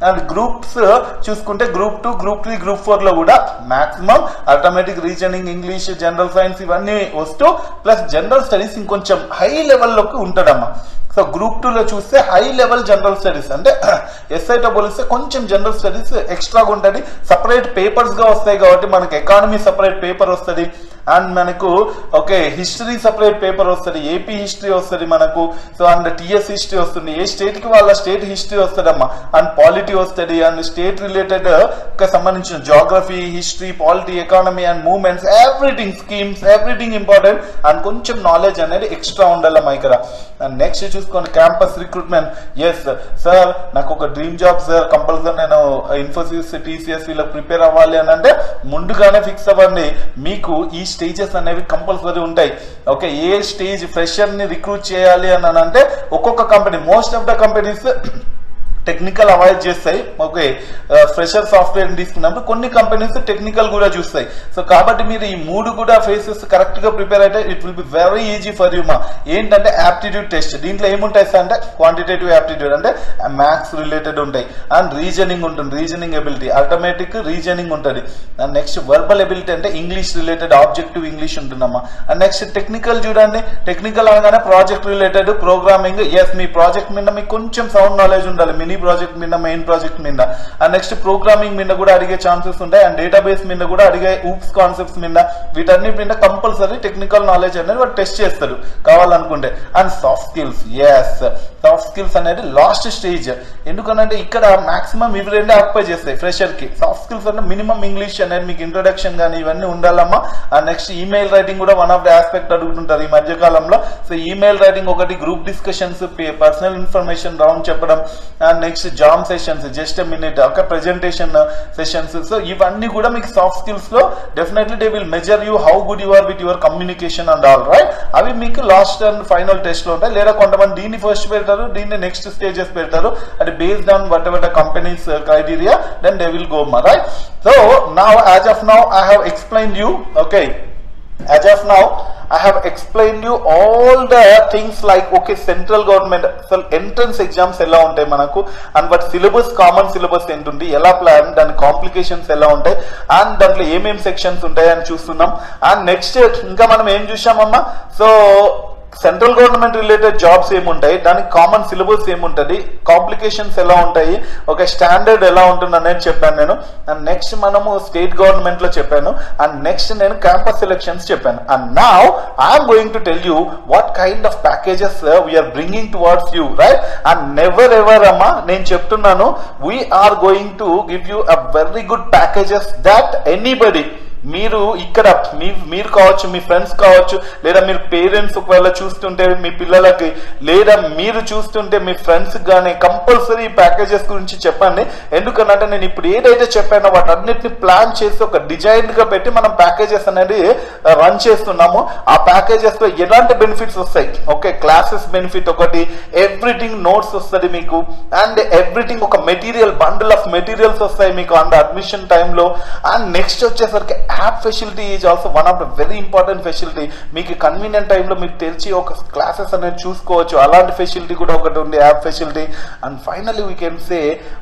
అండ్ గ్రూప్స్ చూసుకుంటే గ్రూప్ 2, గ్రూప్ 3, గ్రూప్ 4 లో కూడా maximum arithmetic, reasoning, English, general science ఇవన్నీ వస్తూ ప్లస్ జనరల్ స్టడీస్ ఇంకొంచెం హై లెవెల్లోకి ఉంటుందమ్మా. సో గ్రూప్ 2 లో చూస్తే హై లెవెల్ జనరల్ స్టడీస్ అంటే ఎస్ఐతో పోలిస్తే కొంచెం జనరల్ స్టడీస్ ఎక్స్ట్రాగా ఉంటుంది. సపరేట్ పేపర్స్ గా వస్తాయి కాబట్టి మనకి ఎకానమీ సపరేట్ పేపర్ వస్తుంది. అండ్ మనకు ఓకే హిస్టరీ సెపరేట్ పేపర్ వస్తుంది, ఏపీ హిస్టరీ వస్తుంది మనకు, సో అండ్ టిఎస్ హిస్టరీ వస్తుంది, ఏ స్టేట్ కి వాళ్ళ స్టేట్ హిస్టరీ వస్తుందమ్మా, అండ్ పాలిటీ వస్తుంది, అండ్ స్టేట్ రిలేటెడ్ సంబంధించిన geography, history, polity, economy and movements, everything, schemes, everything important, and కొంచెం నాలెడ్జ్ అనేది ఎక్స్ట్రా ఉండాలమ్మా ఇక్కడ. అండ్ నెక్స్ట్ చూసుకోండి క్యాంపస్ రిక్రూట్మెంట్. ఎస్ సార్ నాకు ఒక డ్రీమ్ జాబ్ సార్, కంపల్సరీ నేను ఇన్ఫోసిస్, టీసీఎస్ వీళ్ళకి ప్రిపేర్ అవ్వాలి అని అంటే ముందుగానే ఫిక్స్ అవ్వండి. మీకు ఈ స్టేజెస్ అనేవి కంపల్సరీ ఉంటాయి. ఓకే, ఏ స్టేజ్ ఫ్రెషర్ ని రిక్రూట్ చేయాలి అని అంటే ఒక్కొక్క company, most of the companies technical avoid చేస్తాయి. ఓకే, ఫ్రెషర్ సాఫ్ట్వేర్ తీసుకున్నప్పుడు కొన్ని కంపెనీస్ టెక్నికల్ కూడా చూస్తాయి. సో కాబట్టి మీరు ఈ 3 కూడా ఫేసెస్ కరెక్ట్ గా ప్రిపేర్ అయితే it will be very easy for you మా. ఏంటంటే యాప్టిట్యూడ్ టెస్ట్, దీంట్లో ఏముంటాయి సార్ అంటే క్వాంటిటేటివ్ యాప్టిట్యూడ్ అంటే మ్యాథ్స్ రిలేటెడ్ ఉంటాయి, అండ్ రీజనింగ్ ఉంటుంది, రీజనింగ్ ఎబిలిటీ, ఆటోమేటిక్ రీజనింగ్ ఉంటుంది, అండ్ నెక్స్ట్ వర్బల్ ఎబిలిటీ అంటే ఇంగ్లీష్ రిలేటెడ్ ఆబ్జెక్టివ్ ఇంగ్లీష్ ఉంటుందమ్మా. అండ్ నెక్స్ట్ టెక్నికల్ చూడండి, టెక్నికల్ అనగానే ప్రాజెక్ట్ రిలేటెడ్, ప్రోగ్రామింగ్. ఎస్ మీ ప్రాజెక్ట్ మీద మీకు కొంచెం సౌండ్ నాలెడ్జ్ ఉండాలి, మినీ ప్రాజెక్ట్ మీద, మెయిన్ ప్రాజెక్ట్ మీద. అండ్ నెక్స్ట్ ప్రోగ్రామింగ్ మీద కూడా అడిగే ఛాన్సెస్ ఉంటాయి, అండ్ డేటాబేస్ మీద కూడా అడిగే ఊప్స్ కాన్సెప్ట్స్ మీద, వీటన్నిటి మీద కంపల్సరీ టెక్నికల్ నాలెడ్జ్ అనేది వాడు టెస్ట్ చేస్తారు కావాలనుకుంటే. And soft skills, yes soft skills అనేది లాస్ట్ స్టేజ్, ఎందుకంటే ఇక్కడ మాక్సిమం ఇవి రెండే ఆక్యుపై చేస్తాయి ఫ్రెషర్ కి. సాఫ్ట్ స్కిల్స్ అంటే మినిమం ఇంగ్లీష్ అనేది మీకు ఇంట్రొడక్షన్ కానీ ఇవన్నీ ఉండాలమ్మా. అండ్ నెక్స్ట్ ఈమెయిల్ రైటింగ్ కూడా వన్ ఆఫ్ ద ఆస్పెక్ట్ అడుగుతుంటారు ఈ మధ్య కాలంలో. సో ఈమెయిల్ రైటింగ్ ఒకటి, group discussions, personal information round చెప్పడం, and next JAM sessions, just a minute, ఒక ప్రెజెంటేషన్ సెషన్స్. సో ఇవన్నీ కూడా మీకు సాఫ్ట్ స్కిల్స్ లో definitely they will measure you how good you are with your communication and all right. అవి మీకు last and final test లో ఉంటాయి, లేదా కొంతమంది దీన్ని ఫస్ట్ పెడతారు, దీన్ని నెక్స్ట్ స్టేజెస్ పెడతారు. అది based on what ever the companies criteria, then they will go right. So now as of now I have explained you, okay, as of now I have explained you all the things like okay central government entrance exams ela untayi manaku, and what syllabus, common syllabus entundi, ela plan, dan complications ela untayi, and dantlo em sections untayi ani chustunnam. And next inka manam em chusam amma, so central government related jobs ఏముంటాయి, దానికి common syllabus ఏముంటుంది, complications ఎలా ఉంటాయి, ఒక standard ఎలా ఉంటుంది అనేది చెప్పాను నేను. అండ్ నెక్స్ట్ మనము స్టేట్ గవర్నమెంట్ లో చెప్పాను, అండ్ నెక్స్ట్ నేను క్యాంపస్ సెలెక్షన్స్ చెప్పాను. And now I'm going to tell you what kind of packages we're bringing towards you right. And never ever అమ్మా నేను చెప్తున్నాను, we're going to give you a very good packages that anybody, మీరు ఇక్కడ మీరు కావచ్చు, మీ friends కావచ్చు, లేదా మీరు పేరెంట్స్ ఒకవేళ చూస్తుంటే మీ పిల్లలకి, లేదా మీరు చూస్తుంటే మీ ఫ్రెండ్స్ కానీ కంపల్సరీ ప్యాకేజెస్ గురించి చెప్పండి. ఎందుకంటే నేను ఇప్పుడు ఏదైతే చెప్పానో వాటన్నిటిని ప్లాన్ చేసి ఒక డిజైన్ గా పెట్టి మనం ప్యాకేజెస్ అనేది రన్ చేస్తున్నాము. ఆ ప్యాకేజెస్ లో ఎలాంటి బెనిఫిట్స్ వస్తాయి, ఓకే క్లాసెస్ బెనిఫిట్ ఒకటి, ఎవ్రీథింగ్ నోట్స్ వస్తుంది మీకు, అండ్ ఎవ్రీథింగ్ ఒక మెటీరియల్, బండిల్ ఆఫ్ మెటీరియల్స్ వస్తాయి మీకు అండ్ అడ్మిషన్ టైంలో. అండ్ నెక్స్ట్ వచ్చేసరికి app facility is also one of the very important facility. మీకు కన్వీనియంట్ టైంలో మీరు తెరిచి ఒక క్లాసెస్ అనేది చూసుకోవచ్చు, అలాంటి ఫెసిలిటీ కూడా ఒకటి ఉంది, app facility. And finally we can say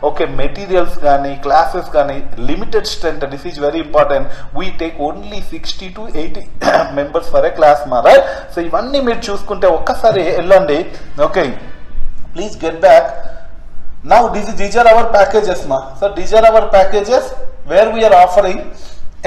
okay materials కానీ క్లాసెస్ కానీ limited strength, this is very important. We take only 60 to 80 members for a class మా రైట్. సో ఇవన్నీ మీరు చూసుకుంటే ఒక్కసారి వెళ్ళండి. Okay please get back. Now these are our packages ma. So these are our packages where we are offering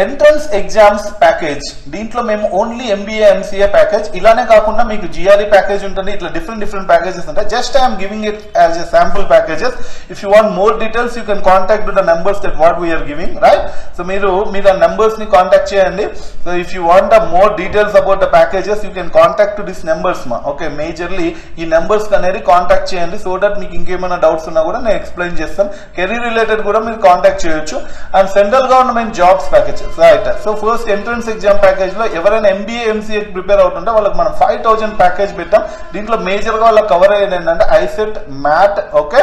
entrance exams package. దీంట్లో మేము only MBA MCA package, ఇలానే కాకుండా మీకు జిఆర్ఈ ప్యాకేజ్ ఉంటుంది, ఇట్లా డిఫరెంట్ ప్యాకేజెస్ ఉంటాయి. Just I'm giving it as a sample packages. If you want more details you can contact the numbers that what we're giving right. So మీరు ఆ numbers ని contact చేయండి. So if you want more details about the packages you can contact to this numbers మా. Okay majorly ఈ numbers అనేది contact చేయండి, so that మీకు ఇంకేమైనా డౌట్స్ ఉన్నా కూడా నేను ఎక్స్ప్లెయిన్ చేస్తాను. కెరీర్ రిలేటెడ్ కూడా మీరు కాంటాక్ట్ చేయొచ్చు. And central government jobs package right. So first entrance exam package లో ఎవరైనా ఎంబీఏ ఎంసీఏ ప్రిపేర్ అవుతుంటే వాళ్ళకి మనం 5,000 ప్యాకేజ్ పెట్టాం. దీంట్లో మేజర్ గా వాళ్ళకి కవర్ అయ్యేది ఏంటంటే ICET, MAT, okay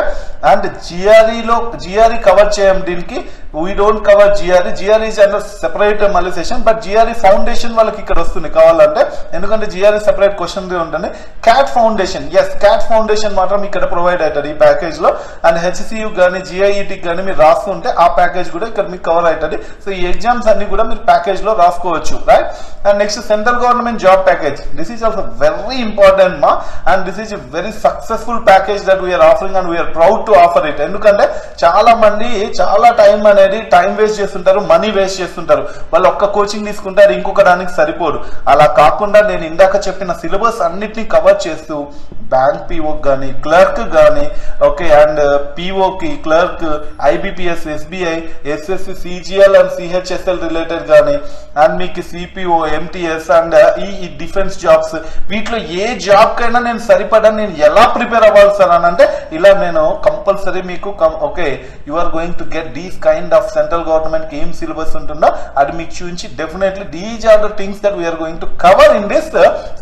and GRE cover చేయం. దీనికి we don't cover GRE. GRE is under separate మళ్ళీ సెషన్, బట్ జిఆర్ఈ ఫౌండేషన్ వాళ్ళకి ఇక్కడ వస్తుంది కావాలంటే, ఎందుకంటే జిఆర్ఈ సెపరేట్ క్వశ్చన్ ఉంటుంది. CAT foundation, yes CAT foundation మాత్రం ఇక్కడ ప్రొవైడ్ అవుతుంది ఈ ప్యాకేజ్ లో. అండ్ హెచ్సియు కానీ జిఐఈటీకి కానీ మీరు రాస్తుంటే ఆ ప్యాకేజ్ కూడా ఇక్కడ మీకు కవర్ అవుతుంది. సో ఈ ఎగ్జామ్స్ అన్ని కూడా మీరు ప్యాకేజ్ లో రాసుకోవచ్చు right. And next central government job package, this is also very important మా. And this is very successful package that we are offering and we are proud to offer it. ఎందుకంటే చాలా మంది చాలా టైం అనేది అనేది టైం వేస్ట్ చేస్తుంటారు, మనీ వేస్ట్ చేస్తుంటారు. వాళ్ళు ఒక్క కోచింగ్ తీసుకుంటారు, ఇంకొక దానికి సరిపోదు. అలా కాకుండా నేను ఇందాక చెప్పిన సిలబస్ అన్నిటిని కవర్ చేస్తూ బ్యాంక్ పిఓ కానీ, క్లర్క్ కానీ, ఓకే, అండ్ పిఓకి, clerk, IBPS, SBI, SSC, CGL and CHSL related కానీ, అండ్ మీకు సిపిఓ, ఎంటీఎస్ అండ్ ఈ డిఫెన్స్ జాబ్స్, వీటిలో ఏ జాబ్ కైనా నేను సరిపడా నేను ఎలా ప్రిపేర్ అవ్వాలి సార్ అని అంటే ఇలా నేను కంపల్సరీ మీకు okay you are going to get these kind of central government ఏం సిలబస్ ఉంటుందో అది మీకు చూపించి definitely these are the things that we're going to cover in this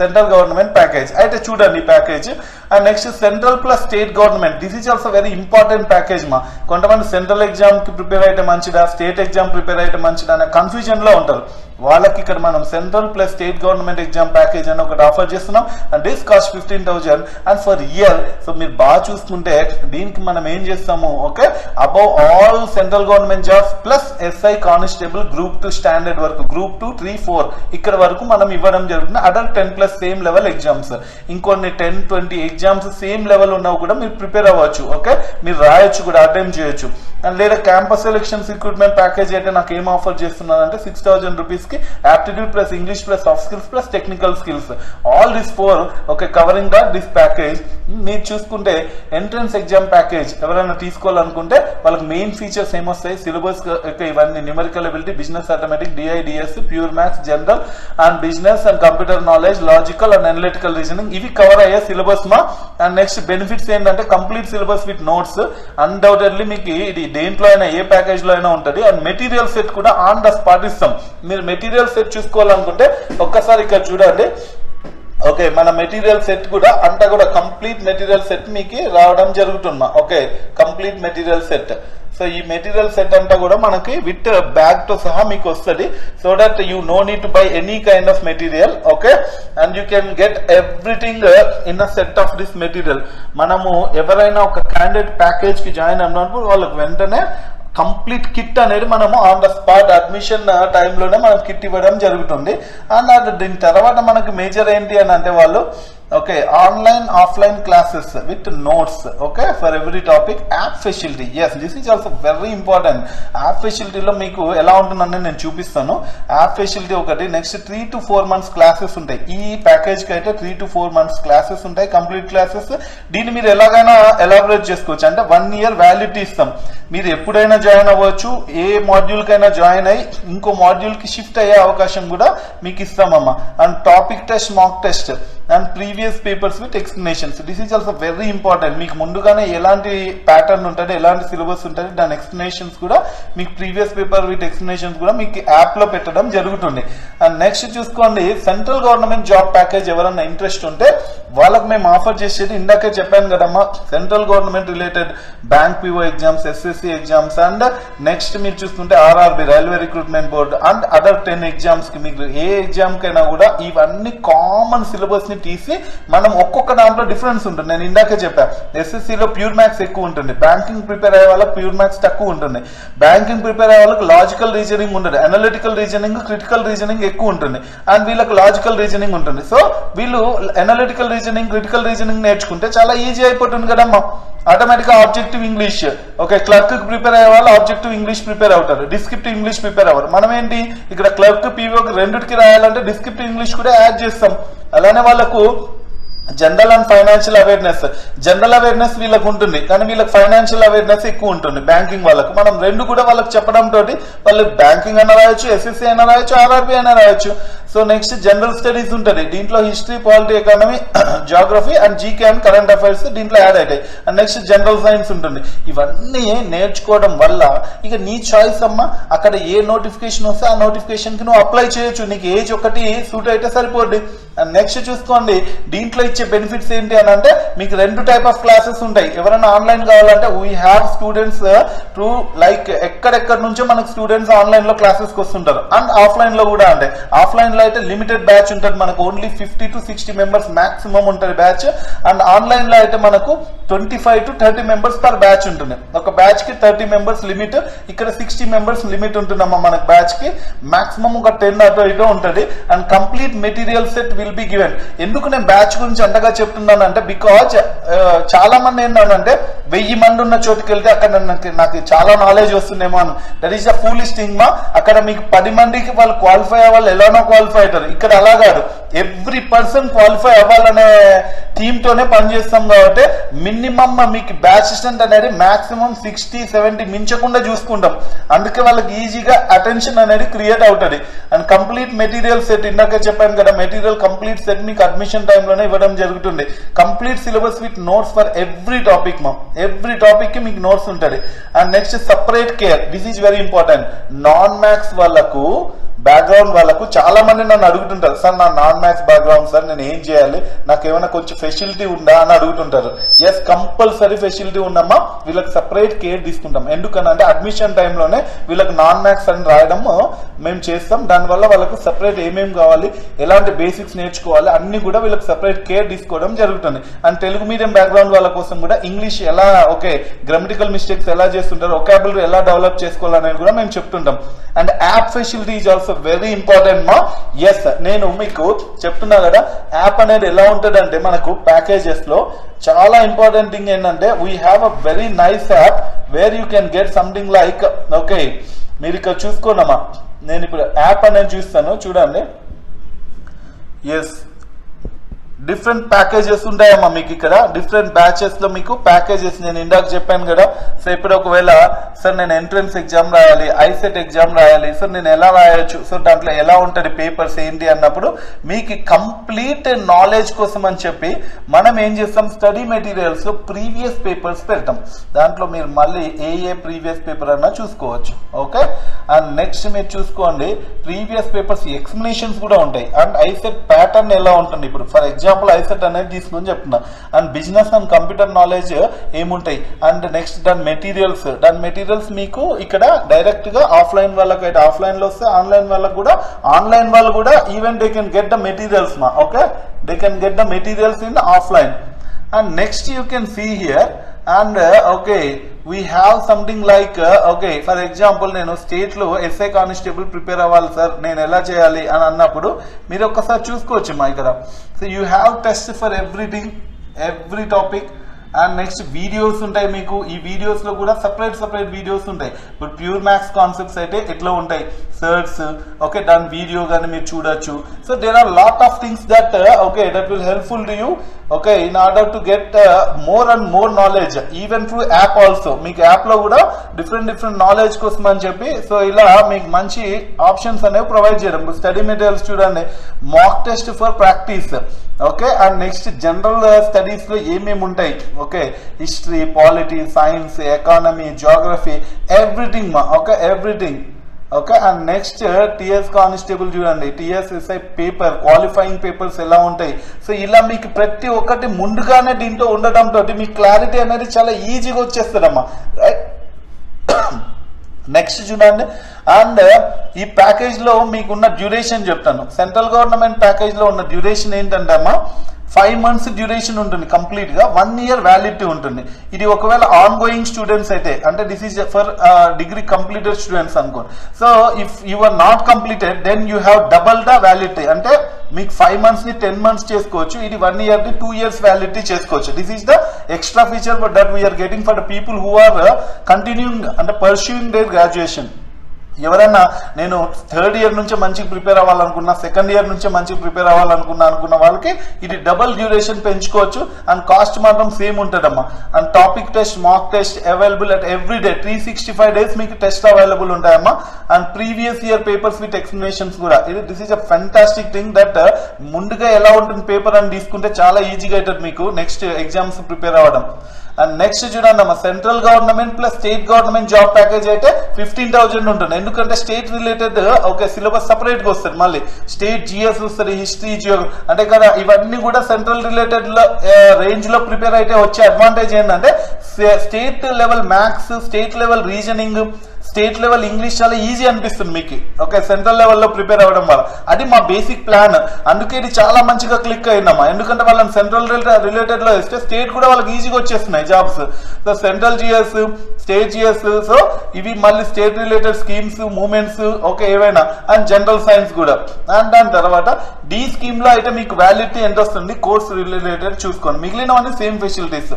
central government package. అయితే చూడండి package. And next central plus state government, this is also very important package మా. కొంతమంది central exam కి prepare అయితే మంచిదా, state exam prepare అయితే మంచిదా అనే కన్ఫ్యూజన్ లో ఉంటారు. వాళ్ళకి ఇక్కడ మనం central plus state government exam package అని ఒకటి ఆఫర్ చేస్తున్నాం. And this cost 15,000 and for year. So మీరు బాగా చూసుకుంటే దీనికి మనం ఏం చేస్తాము, okay, above all central government jobs plus SI constable group 2 standard వరకు, గ్రూప్ 2, 3, 4 ఇక్కడ వరకు మనం ఇవ్వడం జరుగుతుంది. అదర్ 10+ సేమ్ లెవెల్ ఎగ్జామ్స్, ఇంకొన్ని 10-20 ఎగ్జామ్స్ సేమ్ లెవెల్ ఉన్నవి కూడా మీరు ప్రిపేర్ అవ్వచ్చు. ఓకే, మీరు రాయొచ్చు కూడా, అటెంప్ట్ చేయొచ్చు. అండ్ లేదా క్యాంపస్ సెలెక్షన్స్ రిక్రూట్మెంట్ ప్యాకేజ్ అయితే నాకు ఏం ఆఫర్ చేస్తున్నానంటే 6,000 రూపీస్ కి aptitude plus English plus soft skills plus technical skills, all this 4 okay covering that this package. మీరు చూసుకుంటే ఎంట్రన్స్ ఎగ్జామ్ ప్యాకేజ్ ఎవరైనా తీసుకోవాలనుకుంటే వాళ్ళకి మెయిన్ ఫీచర్స్ ఏమొస్తాయి, సిలబస్ ఇవన్నీ numerical ability, business arithmetic, DIDS, pure maths, general and business and computer knowledge, logical and analytical reasoning, ఇవి cover అయ్యే syllabus మా. అండ్ నెక్స్ట్ బెనిఫిట్స్ ఏంటంటే complete syllabus with notes, undoubtedly మీకు ఇది దేంట్లో అయినా ఏ ప్యాకేజ్ లో అయినా ఉంటుంది. అండ్ మెటీరియల్ సెట్ కూడా ఆన్ ద స్పాట్ ఇస్తాం. మీరు మెటీరియల్ సెట్ చూసుకోవాలనుకుంటే ఒక్కసారి ఇక్కడ చూడండి. ఓకే, మన మెటీరియల్ సెట్ కూడా అంతా కూడా కంప్లీట్ మెటీరియల్ సెట్ మీకు రావడం జరుగుతుందా. Okay, complete material set. So ఈ మెటీరియల్ సెట్ అంతా కూడా మనకి విత్ బ్యాగ్ తో సహా మీకు వస్తుంది. So that you know need to buy any kind of material. Okay, and you can get everything in a set of this material. మనము ఎవరైనా ఒక క్యాండిడేట్ ప్యాకేజ్ కి జాయిన్ అయినప్పుడు వాళ్ళకి వెంటనే కంప్లీట్ కిట్ అనేది మనము ఆన్ ద స్పాట్ అడ్మిషన్ టైంలోనే మనం కిట్ ఇవ్వడం జరుగుతుంది. అండ్ దీని తర్వాత మనకి మేజర్ ఏంటి అని అంటే వాళ్ళు okay online offline classes with notes, okay, for every topic. App facility, yes this is also very important. App ఫెసిలిటీలో మీకు ఎలా ఉంటుందని నేను చూపిస్తాను. యాప్ ఫెసిలిటీ ఒకటి. నెక్స్ట్ 3 to 4 months క్లాసెస్ ఉంటాయి. ఈ ప్యాకేజ్ కి అయితే 3 to 4 months క్లాసెస్ ఉంటాయి, కంప్లీట్ క్లాసెస్. దీన్ని మీరు ఎలాగైనా ఎలాబరేట్ చేసుకోవచ్చు. అంటే 1 year వ్యాలిడిటీ ఇస్తాం. మీరు ఎప్పుడైనా జాయిన్ అవ్వచ్చు, ఏ మాడ్యూల్ కైనా జాయిన్ అయ్యి ఇంకో మాడ్యూల్ కి షిఫ్ట్ అయ్యే అవకాశం కూడా మీకు ఇస్తామమ్మా. And topic test, mock test and previous papers with explanations, this is also very important. మీకు ముందుగానే ఎలాంటి ప్యాటర్న్ ఉంటుంది, ఎలాంటి సిలబస్ ఉంటుంది, దాని ఎక్స్ప్లెనేషన్స్ కూడా మీకు ప్రీవియస్ పేపర్ విత్ ఎక్స్ప్లెనేషన్స్ కూడా మీకు యాప్ లో పెట్టడం జరుగుతుంది. అండ్ నెక్స్ట్ చూసుకోండి, సెంట్రల్ గవర్నమెంట్ జాబ్ ప్యాకేజ్ ఎవరైనా ఇంట్రెస్ట్ ఉంటే వాళ్ళకి మేము ఆఫర్ చేసేది ఇందాకే చెప్పాను కదమ్మా, central government related bank PO exams, SSC exams and next మీరు చూసుకుంటే RRB, railway recruitment board and other 10 exams కి మీకు ఏ ఎగ్జామ్ కైనా కూడా ఇవన్నీ కామన్ సిలబస్ ని తీసి మనం ఒక్కొక్క దాంట్లో డిఫరెన్స్ ఉంటుంది. నేను ఇందాకే చెప్పాను, ఎస్ఎస్సిలో ప్యూర్ మ్యాథ్స్ ఎక్కువ ఉంటుంది, బ్యాంకింగ్ ప్రిపేర్ అయ్యే వాళ్ళకి ప్యూర్ మ్యాథ్స్ తక్కువ ఉంటుంది, బ్యాంకింగ్ ప్రిపేర్ అయ్యే వాళ్ళకి లాజికల్ రీజనింగ్ ఉంటుంది, అనలిటికల్ రీజనింగ్, క్రిటికల్ రీజనింగ్ ఎక్కువ ఉంటుంది, అండ్ వీళ్ళకి లాజికల్ రీజనింగ్ ఉంటుంది. సో వీళ్ళు అనలిటికల్ రీజనింగ్, క్రిటికల్ రీజనింగ్ నేర్చుకుంటే చాలా ఈజీ అయిపోతుంది కదమ్మా. ఆటోమేటిక్ గా ఆబ్జెక్టివ్ ఇంగ్లీష్, ఓకే, క్లర్క్ కి ప్రిపేర్ అయ్యే వాళ్ళు ఆబ్జెక్టివ్ ఇంగ్లీష్ ప్రిపేర్ అవుతారు, డిస్క్రిప్టివ్ ఇంగ్లీష్ ప్రిపేర్ అవ్వరు. మనం ఏంటి ఇక్కడ క్లర్క్, పీఓకి రెండుకి రాయాలంటే డిస్క్రిప్టివ్ ఇంగ్లీష్ కూడా యాడ్ చేస్తాం. అలానే వాళ్ళకు general and financial awareness, general awareness వీళ్ళకు ఉంటుంది కానీ వీళ్ళకి ఫైనాన్షియల్ అవేర్నెస్ ఎక్కువ ఉంటుంది బ్యాంకింగ్ వాళ్ళకు. మనం రెండు కూడా వాళ్ళకి చెప్పడం తోటి వాళ్ళు బ్యాంకింగ్ అయినా రాయొచ్చు, ఎస్ఎస్సి అయినా రాయొచ్చు, ఆర్ఆర్బి అయినా రాయొచ్చు. సో నెక్స్ట్ జనరల్ స్టడీస్ ఉంటుంది, దీంట్లో history, polity, economy, geography and GK and current affairs దీంట్లో యాడ్ అవుతాయి. అండ్ నెక్స్ట్ జనరల్ సైన్స్ ఉంటుంది. ఇవన్నీ నేర్చుకోవడం వల్ల ఇక నీ చాయిస్ అమ్మా, అక్కడ ఏ నోటిఫికేషన్ వస్తే ఆ నోటిఫికేషన్ కి నువ్వు అప్లై చేయొచ్చు. నీకు ఏజ్ ఒకటి సూట్ అయితే సరిపోద్ది. అండ్ నెక్స్ట్ చూసుకోండి, దీంట్లో ఇచ్చే బెనిఫిట్స్ ఏంటి అని అంటే మీకు 2 type ఆఫ్ క్లాసెస్ ఉంటాయి. ఎవరైనా ఆన్లైన్ కావాలంటే we have students to like ఎక్కడెక్కడ నుంచో మనకు స్టూడెంట్స్ ఆన్లైన్ లో క్లాసెస్ కి వస్తుంటారు. అండ్ ఆఫ్లైన్ లో కూడా అంటే ఆఫ్లైన్ లో అయితే లిమిటెడ్ బ్యాచ్ ఉంటుంది మనకు, ఓన్లీ 50 to 60 మెంబర్స్ మాక్సిమం ఉంటుంది బ్యాచ్. అండ్ ఆన్లైన్ లో అయితే మనకు 25 to 30 మెంబర్స్ పర్ బ్యాచ్ ఉంటుంది. ఒక బ్యాచ్ కి 30 మెంబర్స్ లిమిట్, ఇక్కడ 60 మెంబర్స్ లిమిట్ ఉంటుందమ్మా మనకు బ్యాచ్ కి. మాక్సిమం ఒక 10 అటో ఇటో ఉంటుంది. And complete material set will be given. ఎందుకు నేను బ్యాచ్ గురించి అంతగా చెప్తున్నాను అంటే, బికాజ్ చాలా మంది ఏంటంటే 1000 మంది ఉన్న చోటుకి వెళ్తే అక్కడ నాకు చాలా నాలెడ్జ్ వస్తుందేమో అని. That is the foolish thing మా. అక్కడ మీకు 10 మందికి వాళ్ళు క్వాలిఫై అవ్వాలి, ఎలానో క్వాలిఫై అవుతారు. ఇక్కడ అలా కాదు, ఎవ్రీ పర్సన్ క్వాలిఫై అవ్వాలనే థీమ్ తోనే పనిచేస్తాం కాబట్టి మినిమం మీకు బ్యాచ్ అసిస్టెంట్ అనేది మాక్సిమం 60-70 మించకుండా చూసుకుంటాం. అందుకే వాళ్ళకి ఈజీగా అటెన్షన్ అనేది క్రియేట్ అవుతుంది. అండ్ కంప్లీట్ మెటీరియల్ సెట్, ఇందాక చెప్పాను కదా, మెటీరియల్ కంప్లీట్ సెట్ మీకు అడ్మిషన్ టైంలోనే ఇవ్వడం జరుగుతుంది. Complete syllabus with notes for every topic మా. ఎవ్రీ టాపిక్ కి మీకు నోట్స్ ఉంటుంది. And next separate care, this is very important. Non maths వాళ్ళకు, బ్యాక్గ్రౌండ్ వాళ్ళకు చాలా మంది నన్ను అడుగుతుంటారు, సార్ నా నాన్ మ్యాథ్స్ బ్యాక్గ్రౌండ్ సార్, నేను ఏం చేయాలి, నాకు ఏమైనా కొంచెం ఫెసిలిటీ ఉందా అని అడుగుతుంటారు. ఎస్, కంపల్సరీ ఫెసిలిటీ ఉందమ్మా. వీళ్ళకి సపరేట్ కేర్ తీసుకుంటాం. ఎందుకనంటే అడ్మిషన్ టైంలోనే వీళ్ళకి నాన్ మ్యాథ్స్ అని రాయడం మేము చేస్తాం. దానివల్ల వాళ్ళకు సపరేట్ ఏమేమి కావాలి, ఎలాంటి బేసిక్స్ నేర్చుకోవాలి అన్ని కూడా వీళ్ళకి సపరేట్ కేర్ తీసుకోవడం జరుగుతుంది. అండ్ తెలుగు మీడియం బ్యాక్గ్రౌండ్ వాళ్ళ కోసం కూడా ఇంగ్లీష్ ఎలా, ఓకే, గ్రామటికల్ మిస్టేక్స్ ఎలా చేస్తుంటారు, వొకాబులరీ ఎలా డెవలప్ చేసుకోవాలనేది కూడా మేము చెప్తుంటాం. And app facility is also very important మా. ఎస్, నేను మీకు చెప్తున్నా కదా, యాప్ అనేది ఎలా ఉంటుంది అంటే మనకు ప్యాకేజెస్ లో చాలా ఇంపార్టెంట్ థింగ్ ఏంటంటే, we have a very nice app where you can get something like, okay, మీరు ఇక్కడ చూసుకోండమ్మా, నేను ఇప్పుడు యాప్ అనేది చూస్తాను చూడండి. ఎస్, డిఫరెంట్ ప్యాకేజెస్ ఉంటాయమ్మా మీకు ఇక్కడ. డిఫరెంట్ బ్యాచెస్ లో మీకు ప్యాకేజెస్ నేను ఇందాక చెప్పాను కదా. సో ఇప్పుడు ఒకవేళ సార్ నేను ఎంట్రన్స్ ఎగ్జామ్ రాయాలి, ఐసెట్ ఎగ్జామ్ రాయాలి, సార్ నేను ఎలా రాయొచ్చు, సో దాంట్లో ఎలా ఉంటుంది పేపర్స్ ఏంటి అన్నప్పుడు మీకు కంప్లీట్ నాలెడ్జ్ కోసం అని చెప్పి మనం ఏం చేస్తాం, స్టడీ మెటీరియల్స్ ప్రీవియస్ పేపర్స్ పెడతాం. దాంట్లో మీరు మళ్ళీ ఏ ప్రీవియస్ పేపర్ అన్నా చూసుకోవచ్చు. ఓకే, అండ్ నెక్స్ట్ మీరు చూసుకోండి, ప్రీవియస్ పేపర్స్ ఎక్స్ప్లెనేషన్స్ కూడా ఉంటాయి. అండ్ ఐసెట్ ప్యాటర్న్ ఎలా ఉంటుంది, ఇప్పుడు ఫర్ ఎగ్జాంపుల్ ఐసెట్ అనేది తీసుకొని చెప్తున్నా. And business and computer knowledge ఏముంటాయి. అండ్ నెక్స్ట్ దాని మెటీరియల్స్ మీకు ఇక్కడ డైరెక్ట్ గా ఆఫ్లైన్ వాళ్ళకి అయితే ఆఫ్లైన్ లో వస్తే, ఆన్లైన్ వాళ్ళకు కూడా, ఆన్లైన్ వాళ్ళు కూడా even they can get the materials మా. Okay, they can get the materials in offline. And next you can see here. And okay, we have something like, okay, for example నేను state లో SI constable prepare అవ్వాలి sir, నేను ఎలా చేయాలి అని అన్నప్పుడు మీరు ఒక్కసారి చూసుకోవచ్చు మా ఇక్కడ. So you have test for everything, every topic. And next videos ఉంటాయి మీకు. ఈ వీడియోస్ లో కూడా సపరేట్ వీడియోస్ ఉంటాయి. ఇప్పుడు ప్యూర్ మ్యాథ్స్ కాన్సెప్ట్స్ అయితే ఎట్లా ఉంటాయి, సర్ట్స్, ఓకే, దాని వీడియో కానీ మీరు చూడొచ్చు. So there are lot of things that, okay, that will helpful to you, okay, in order to get more and more knowledge even through app also. మీకు app లో కూడా డిఫరెంట్ నాలెడ్జ్ కోసం అని చెప్పి, సో ఇలా మీకు మంచి ఆప్షన్స్ అనేవి ప్రొవైడ్ చేయడం. స్టడీ మెటీరియల్స్ చూడండి, mock test for practice, okay, and next general studies లో ఏమేమి ఉంటాయి, okay, history, polity, science, economy, geography, everything మా. Okay, everything. Okay, and next TS constable చూడండి, టిఎస్ఎస్ఐ పేపర్, క్వాలిఫైయింగ్ పేపర్స్ ఎలా ఉంటాయి. సో ఇలా మీకు ప్రతి ఒక్కటి ముందుగానే దీంట్లో ఉండటంతో మీకు క్లారిటీ అనేది చాలా ఈజీగా వచ్చేస్తుందమ్మా. రైట్, నెక్స్ట్ చూడండి. అండ్ ఈ ప్యాకేజ్ లో మీకున్న డ్యూరేషన్ చెప్తాను. సెంట్రల్ గవర్నమెంట్ ప్యాకేజ్ లో ఉన్న డ్యూరేషన్ ఏంటంటే అమ్మా, 5 months డ్యూరేషన్ ఉంటుంది కంప్లీట్ గా, 1 year వ్యాలిడిటీ ఉంటుంది. ఇది ఒకవేళ ఆన్ గోయింగ్ స్టూడెంట్స్ అయితే, అంటే this is for degree completed students అనుకోండి. So if you are not completed then you have double the validity. అంటే మీకు 5 months ని 10 months చేసుకోవచ్చు. ఇది 1 year ని 2 years వ్యాలిడిటీ చేసుకోవచ్చు. This is the extra feature that we're getting for the people who are continuing అంటే pursuing their graduation. ఎవరైనా నేను 3rd year నుంచే మంచిగా ప్రిపేర్ అవ్వాలనుకున్నా, 2nd year నుంచే మంచిగా ప్రిపేర్ అవ్వాలనుకున్న వాళ్ళకి ఇది డబుల్ డ్యూరేషన్ పెంచుకోవచ్చు. అండ్ కాస్ట్ మాత్రం సేమ్ ఉంటుందమ్మా. And topic test, mock test available at every day, 365 days మీకు టెస్ట్ అవైలబుల్ ఉంటాయమ్మా. And previous year papers with explanations కూడా. This is a fantastic thing that ముందుగా ఎలా ఉంటుంది పేపర్ అని తీసుకుంటే చాలా ఈజీగా అవుతుంది మీకు నెక్స్ట్ ఎగ్జామ్స్ ప్రిపేర్ అవ్వడం. అండ్ నెక్స్ట్ చూడండి అమ్మా, central government plus state government job package అయితే 15,000 ఉంటుంది. ఎందుకంటే state related, okay, syllabus separate గా వస్తుంది. మళ్ళీ స్టేట్ జిఎస్ వస్తుంది, హిస్టరీ, జియోగ్రఫీ, అంటే కదా ఇవన్నీ కూడా సెంట్రల్ రిలేటెడ్ రేంజ్ లో ప్రిపేర్ అయితే వచ్చే అడ్వాంటేజ్ ఏంటంటే state level maths, state level reasoning, state level English చాలా ఈజీ అనిపిస్తుంది మీకు. ఓకే, సెంట్రల్ లెవెల్లో ప్రిపేర్ అవ్వడం వల్ల అది మా బేసిక్ ప్లాన్. అందుకే ఇది చాలా మంచిగా క్లిక్ అయిందమ్మా. ఎందుకంటే వాళ్ళని సెంట్రల్ రిలేటెడ్ లో ఇస్తే స్టేట్ కూడా వాళ్ళకి ఈజీగా వచ్చేస్తున్నాయి jobs. So central GS, state GS, so ఇవి మళ్ళీ state related schemes, movements, okay ఏవైనా, అండ్ జనరల్ సైన్స్ కూడా. అండ్ దాని తర్వాత డి స్కీమ్ లో అయితే మీకు వ్యాలిడిటీ ఎంత వస్తుంది, కోర్స్ రిలేటెడ్ చూసుకోండి. మిగిలినవన్నీ సేమ్ ఫెసిలిటీస్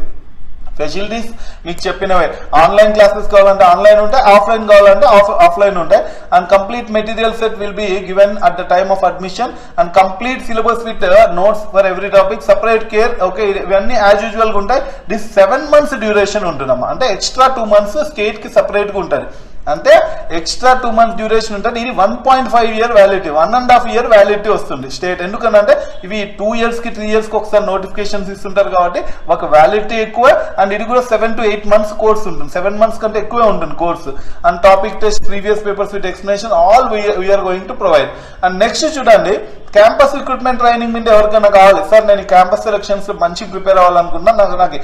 మీకు చెప్పినవే. ఆన్లైన్ క్లాసెస్ కావాలంటే ఆన్లైన్ ఉంటాయి, ఆఫ్లైన్ కావాలంటే ఆఫ్లైన్ ఉంటాయి. And complete material set will be given at the time of admission. And complete syllabus with notes for every topic, separate care. Okay, ఇవన్నీ as usual గా ఉంటాయి. This 7 months duration ఉంటుందమ్మా. అంటే extra 2 months state కి separate గా ఉంటుంది. అంటే extra 2 months duration ఉంటుంది. ఇది 1.5 year వ్యాలిడిటీ, 1.5 year వ్యాలిడిటీ వస్తుంది స్టేట్. ఎందుకంటే ఇవి 2 years కి 3 years కి ఒకసారి నోటిఫికేషన్స్ ఇస్తుంటారు కాబట్టి ఒక వ్యాలిడిటీ ఎక్కువ. అండ్ ఇది కూడా 7 to 8 months కోర్స్ ఉంటుంది. 7 months కంటే ఎక్కువే ఉంటుంది course. And topic test, previous papers with explanation, all we're going to provide. And next చూడండి, క్యాంపస్ రిక్రూట్మెంట్ ట్రైనింగ్ మీద ఎవరికైనా కావాలి, సార్ నేను క్యాంపస్ సెలక్షన్స్ మంచి ప్రిపేర్ అవ్వాలనుకున్నా, నాకు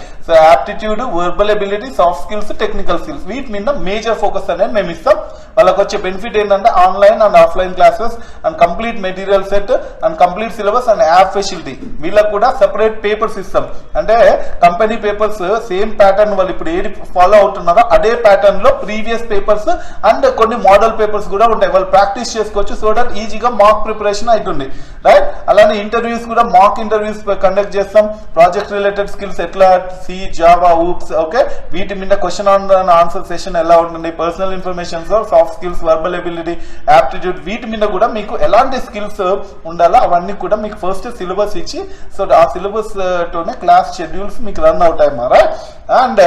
aptitude, verbal ability, soft skills, technical skills, వీటి మీద మేజర్ ఫోకస్ అనేది మేము ఇస్తాం. వాళ్ళకి వచ్చే బెనిఫిట్ ఏంటంటే online and offline classes, and complete material set, and complete syllabus, and app facility. వీళ్ళకి కూడా సెపరేట్ పేపర్స్ ఇస్తాం. అంటే కంపెనీ పేపర్స్ సేమ్ ప్యాటర్న్, వాళ్ళు ఇప్పుడు ఏది ఫాలో అవుతున్నారో అదే ప్యాటర్న్ లో ప్రీవియస్ పేపర్స్ అండ్ కొన్ని మోడల్ పేపర్స్ కూడా ఉంటాయి. వాళ్ళు ప్రాక్టీస్ చేసుకోవచ్చు. సో దట్ ఈజీగా మాక్ ప్రిపరేషన్ అవుతుంది, రైట్? అలానే ఇంటర్వ్యూస్ కూడా మాక్ ఇంటర్వ్యూస్ కండక్ట్ చేస్తాం. ప్రాజెక్ట్ రిలేటెడ్ స్కిల్స్ ఎట్లా, సి, జావా, ఊప్స్, ఓకే, వీటి మీద క్వశ్చన్ ఆన్సర్ సెషన్ ఎలా ఉంటుంది, personal information, soft skills, verbal ability, aptitude, వీటి మీద కూడా మీకు ఎలాంటి స్కిల్స్ ఉండాలో అవన్నీ కూడా మీకు ఫస్ట్ సిలబస్ ఇచ్చి, సో ఆ సిలబస్ తోనే క్లాస్ షెడ్యూల్స్ మీకు రన్ అవుతాయి అన్నమాట. And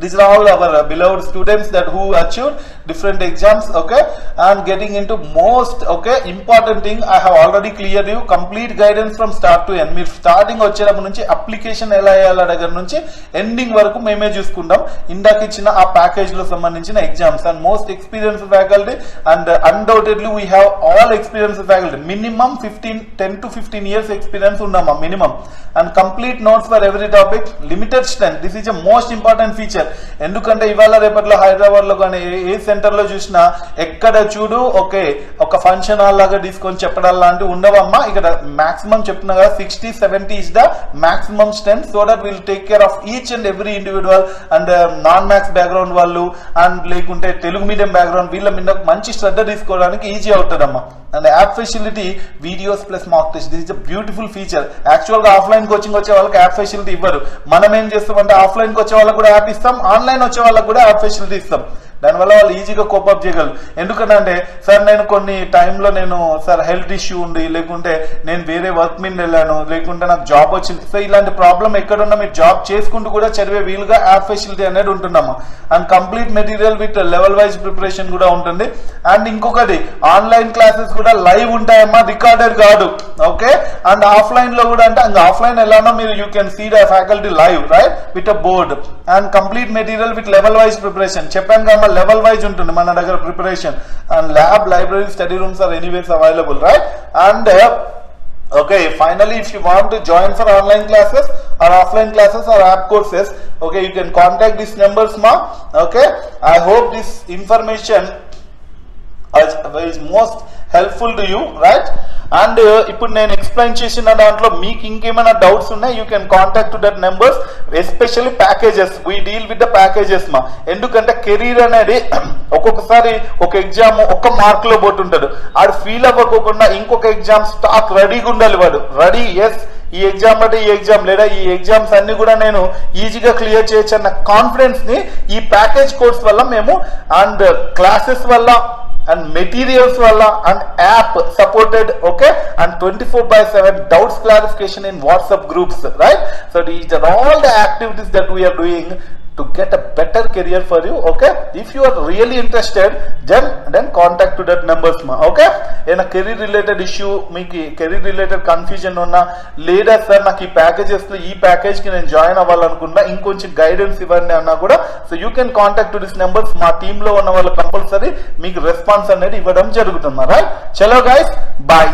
these are all our beloved students that who achieved different exams, okay, and getting into most, okay, important thing, I have already cleared you complete guidance from start to end. మీరు starting వచ్చేటప్పటి నుంచి application ఎలా వేయాల దగ్గర నుంచి ending వరకు మేమే చూసుకుంటాం. ఇందాక ఇచ్చిన ఆ ప్యాకేజ్ లో సంబంధించిన ఎగ్జామ్స్. And most experienced faculty, and undoubtedly we have all experienced faculty. Minimum 10 to 15 years experience ఉన్నామా minimum. And complete notes for every topic, limited strength. This is a most important feature. ఎందుకంటే ఇవాళ రేపట్లో హైదరాబాద్ లో కానీ ఏ centre లో చూసినా ఎక్కడ చూడు okay ఒక ఫంక్షన్ హాల్ లాగా తీసుకొని చెప్పడం లాంటివి ఉండవమ్మా. ఇక్కడ మాక్సిమం చెప్తున్నా కదా 60-70 is the maximum strength. So that will take care of each and every individual. And non maths background వాళ్ళు, అండ్ లేకుంటే తెలుగు మీడియం బ్యాక్గ్రౌండ్, వీళ్ళ మీద మంచి శ్రద్ధ తీసుకోవడానికి ఈజీ అవుతుందమ్మా. And app facility, videos plus mock test. This is a beautiful feature. Actual గా offline coaching వచ్చే వాళ్ళకి యాప్ ఫెసిలిటీ ఇవ్వరు. మనం ఏం చేస్తామంటే ఆఫ్లైన్ కి వచ్చే వాళ్ళకి కూడా యాప్ ఇస్తాం, ఆన్లైన్ వచ్చే వాళ్ళకి కూడా యాప్ ఫెసిలిటీ ఇస్తాం. దానివల్ల వాళ్ళు ఈజీగా కోపప్ చేయగలరు. ఎందుకంటే సార్ నేను కొన్ని టైంలో నేను సార్ హెల్త్ ఇష్యూ ఉంది, లేకుంటే నేను వేరే వర్క్ మీద వెళ్ళాను, లేకుంటే నాకు జాబ్ వచ్చింది. సో ఇలాంటి ప్రాబ్లం ఎక్కడున్నా మీరు జాబ్ చేసుకుంటూ కూడా చదివే వీలుగా యాప్ ఫెసిలిటీ అనేది ఉంటున్నాము. And complete material with level wise preparation కూడా ఉంటుంది. అండ్ ఇంకొకటి ఆన్లైన్ క్లాసెస్ కూడా లైవ్ ఉంటాయమ్మా, రికార్డెడ్ కాదు, ఓకే. అండ్ ఆఫ్లైన్ లో కూడా అంటే ఆఫ్లైన్ ఎలానో మీరు you can see the faculty live, right, with a board. And complete material with level wise preparation. చెప్పాను కదా లెవెల్ వైజ్ ఉంటుంది మన దగ్గర preparation. And lab, library, study rooms are anyways available, right? And okay, finally if you want to join for online classes or offline classes or app courses, okay, you can contact these numbers ma. Okay, I hope this information is most helpful to you, right? And ఇప్పుడు నేను explain చేసిన దాంట్లో మీకు ఇంకేమైనా doubts ఉన్నాయి, you can contact to that numbers. Especially packages, we deal with the packages మా. ఎందుకంటే career అనేది ఒక్కొక్కసారి ఒక ఎగ్జామ్ ఒక్క మార్క్ లో పోతుంటాడు, ఆడు ఫీల్ అవ్వకోకుండా ఇంకొక ఎగ్జామ్ స్టాక్ రెడీగా ఉండాలి. వాడు రెడీ, ఎస్ ఈ ఎగ్జామ్ అంటే ఈ ఎగ్జామ్ లేదా ఈ ఎగ్జామ్స్ అన్ని కూడా నేను ఈజీగా క్లియర్ చేయొచ్చు అన్న కాన్ఫిడెన్స్ ని ఈ ప్యాకేజ్ కోర్స్ వల్ల మేము, అండ్ క్లాసెస్ వల్ల, and materials wala, and app supported, okay, and 24/7 doubts clarification in WhatsApp groups, right? So these are all the activities that we are doing to get a better career for you, okay. If you are really interested, then contact to that numbers ma, okay. In a career related issue, meeki career related confusion uన్నా, లేదా sir నాకు ఈ packages లో ఈ package కి నేను join అవ్వాలనుకున్నా, ఇంకొంచెం guidance ఇవ్వండి అన్నా కూడా, so you can contact to this numbers. మా టీమ్ లో ఉన్న వాళ్ళు కంపల్సరీ మీకు రెస్పాన్స్ అనేది ఇవ్వడం జరుగుతుంది, రైట్? చలో గైస్, బాయ్.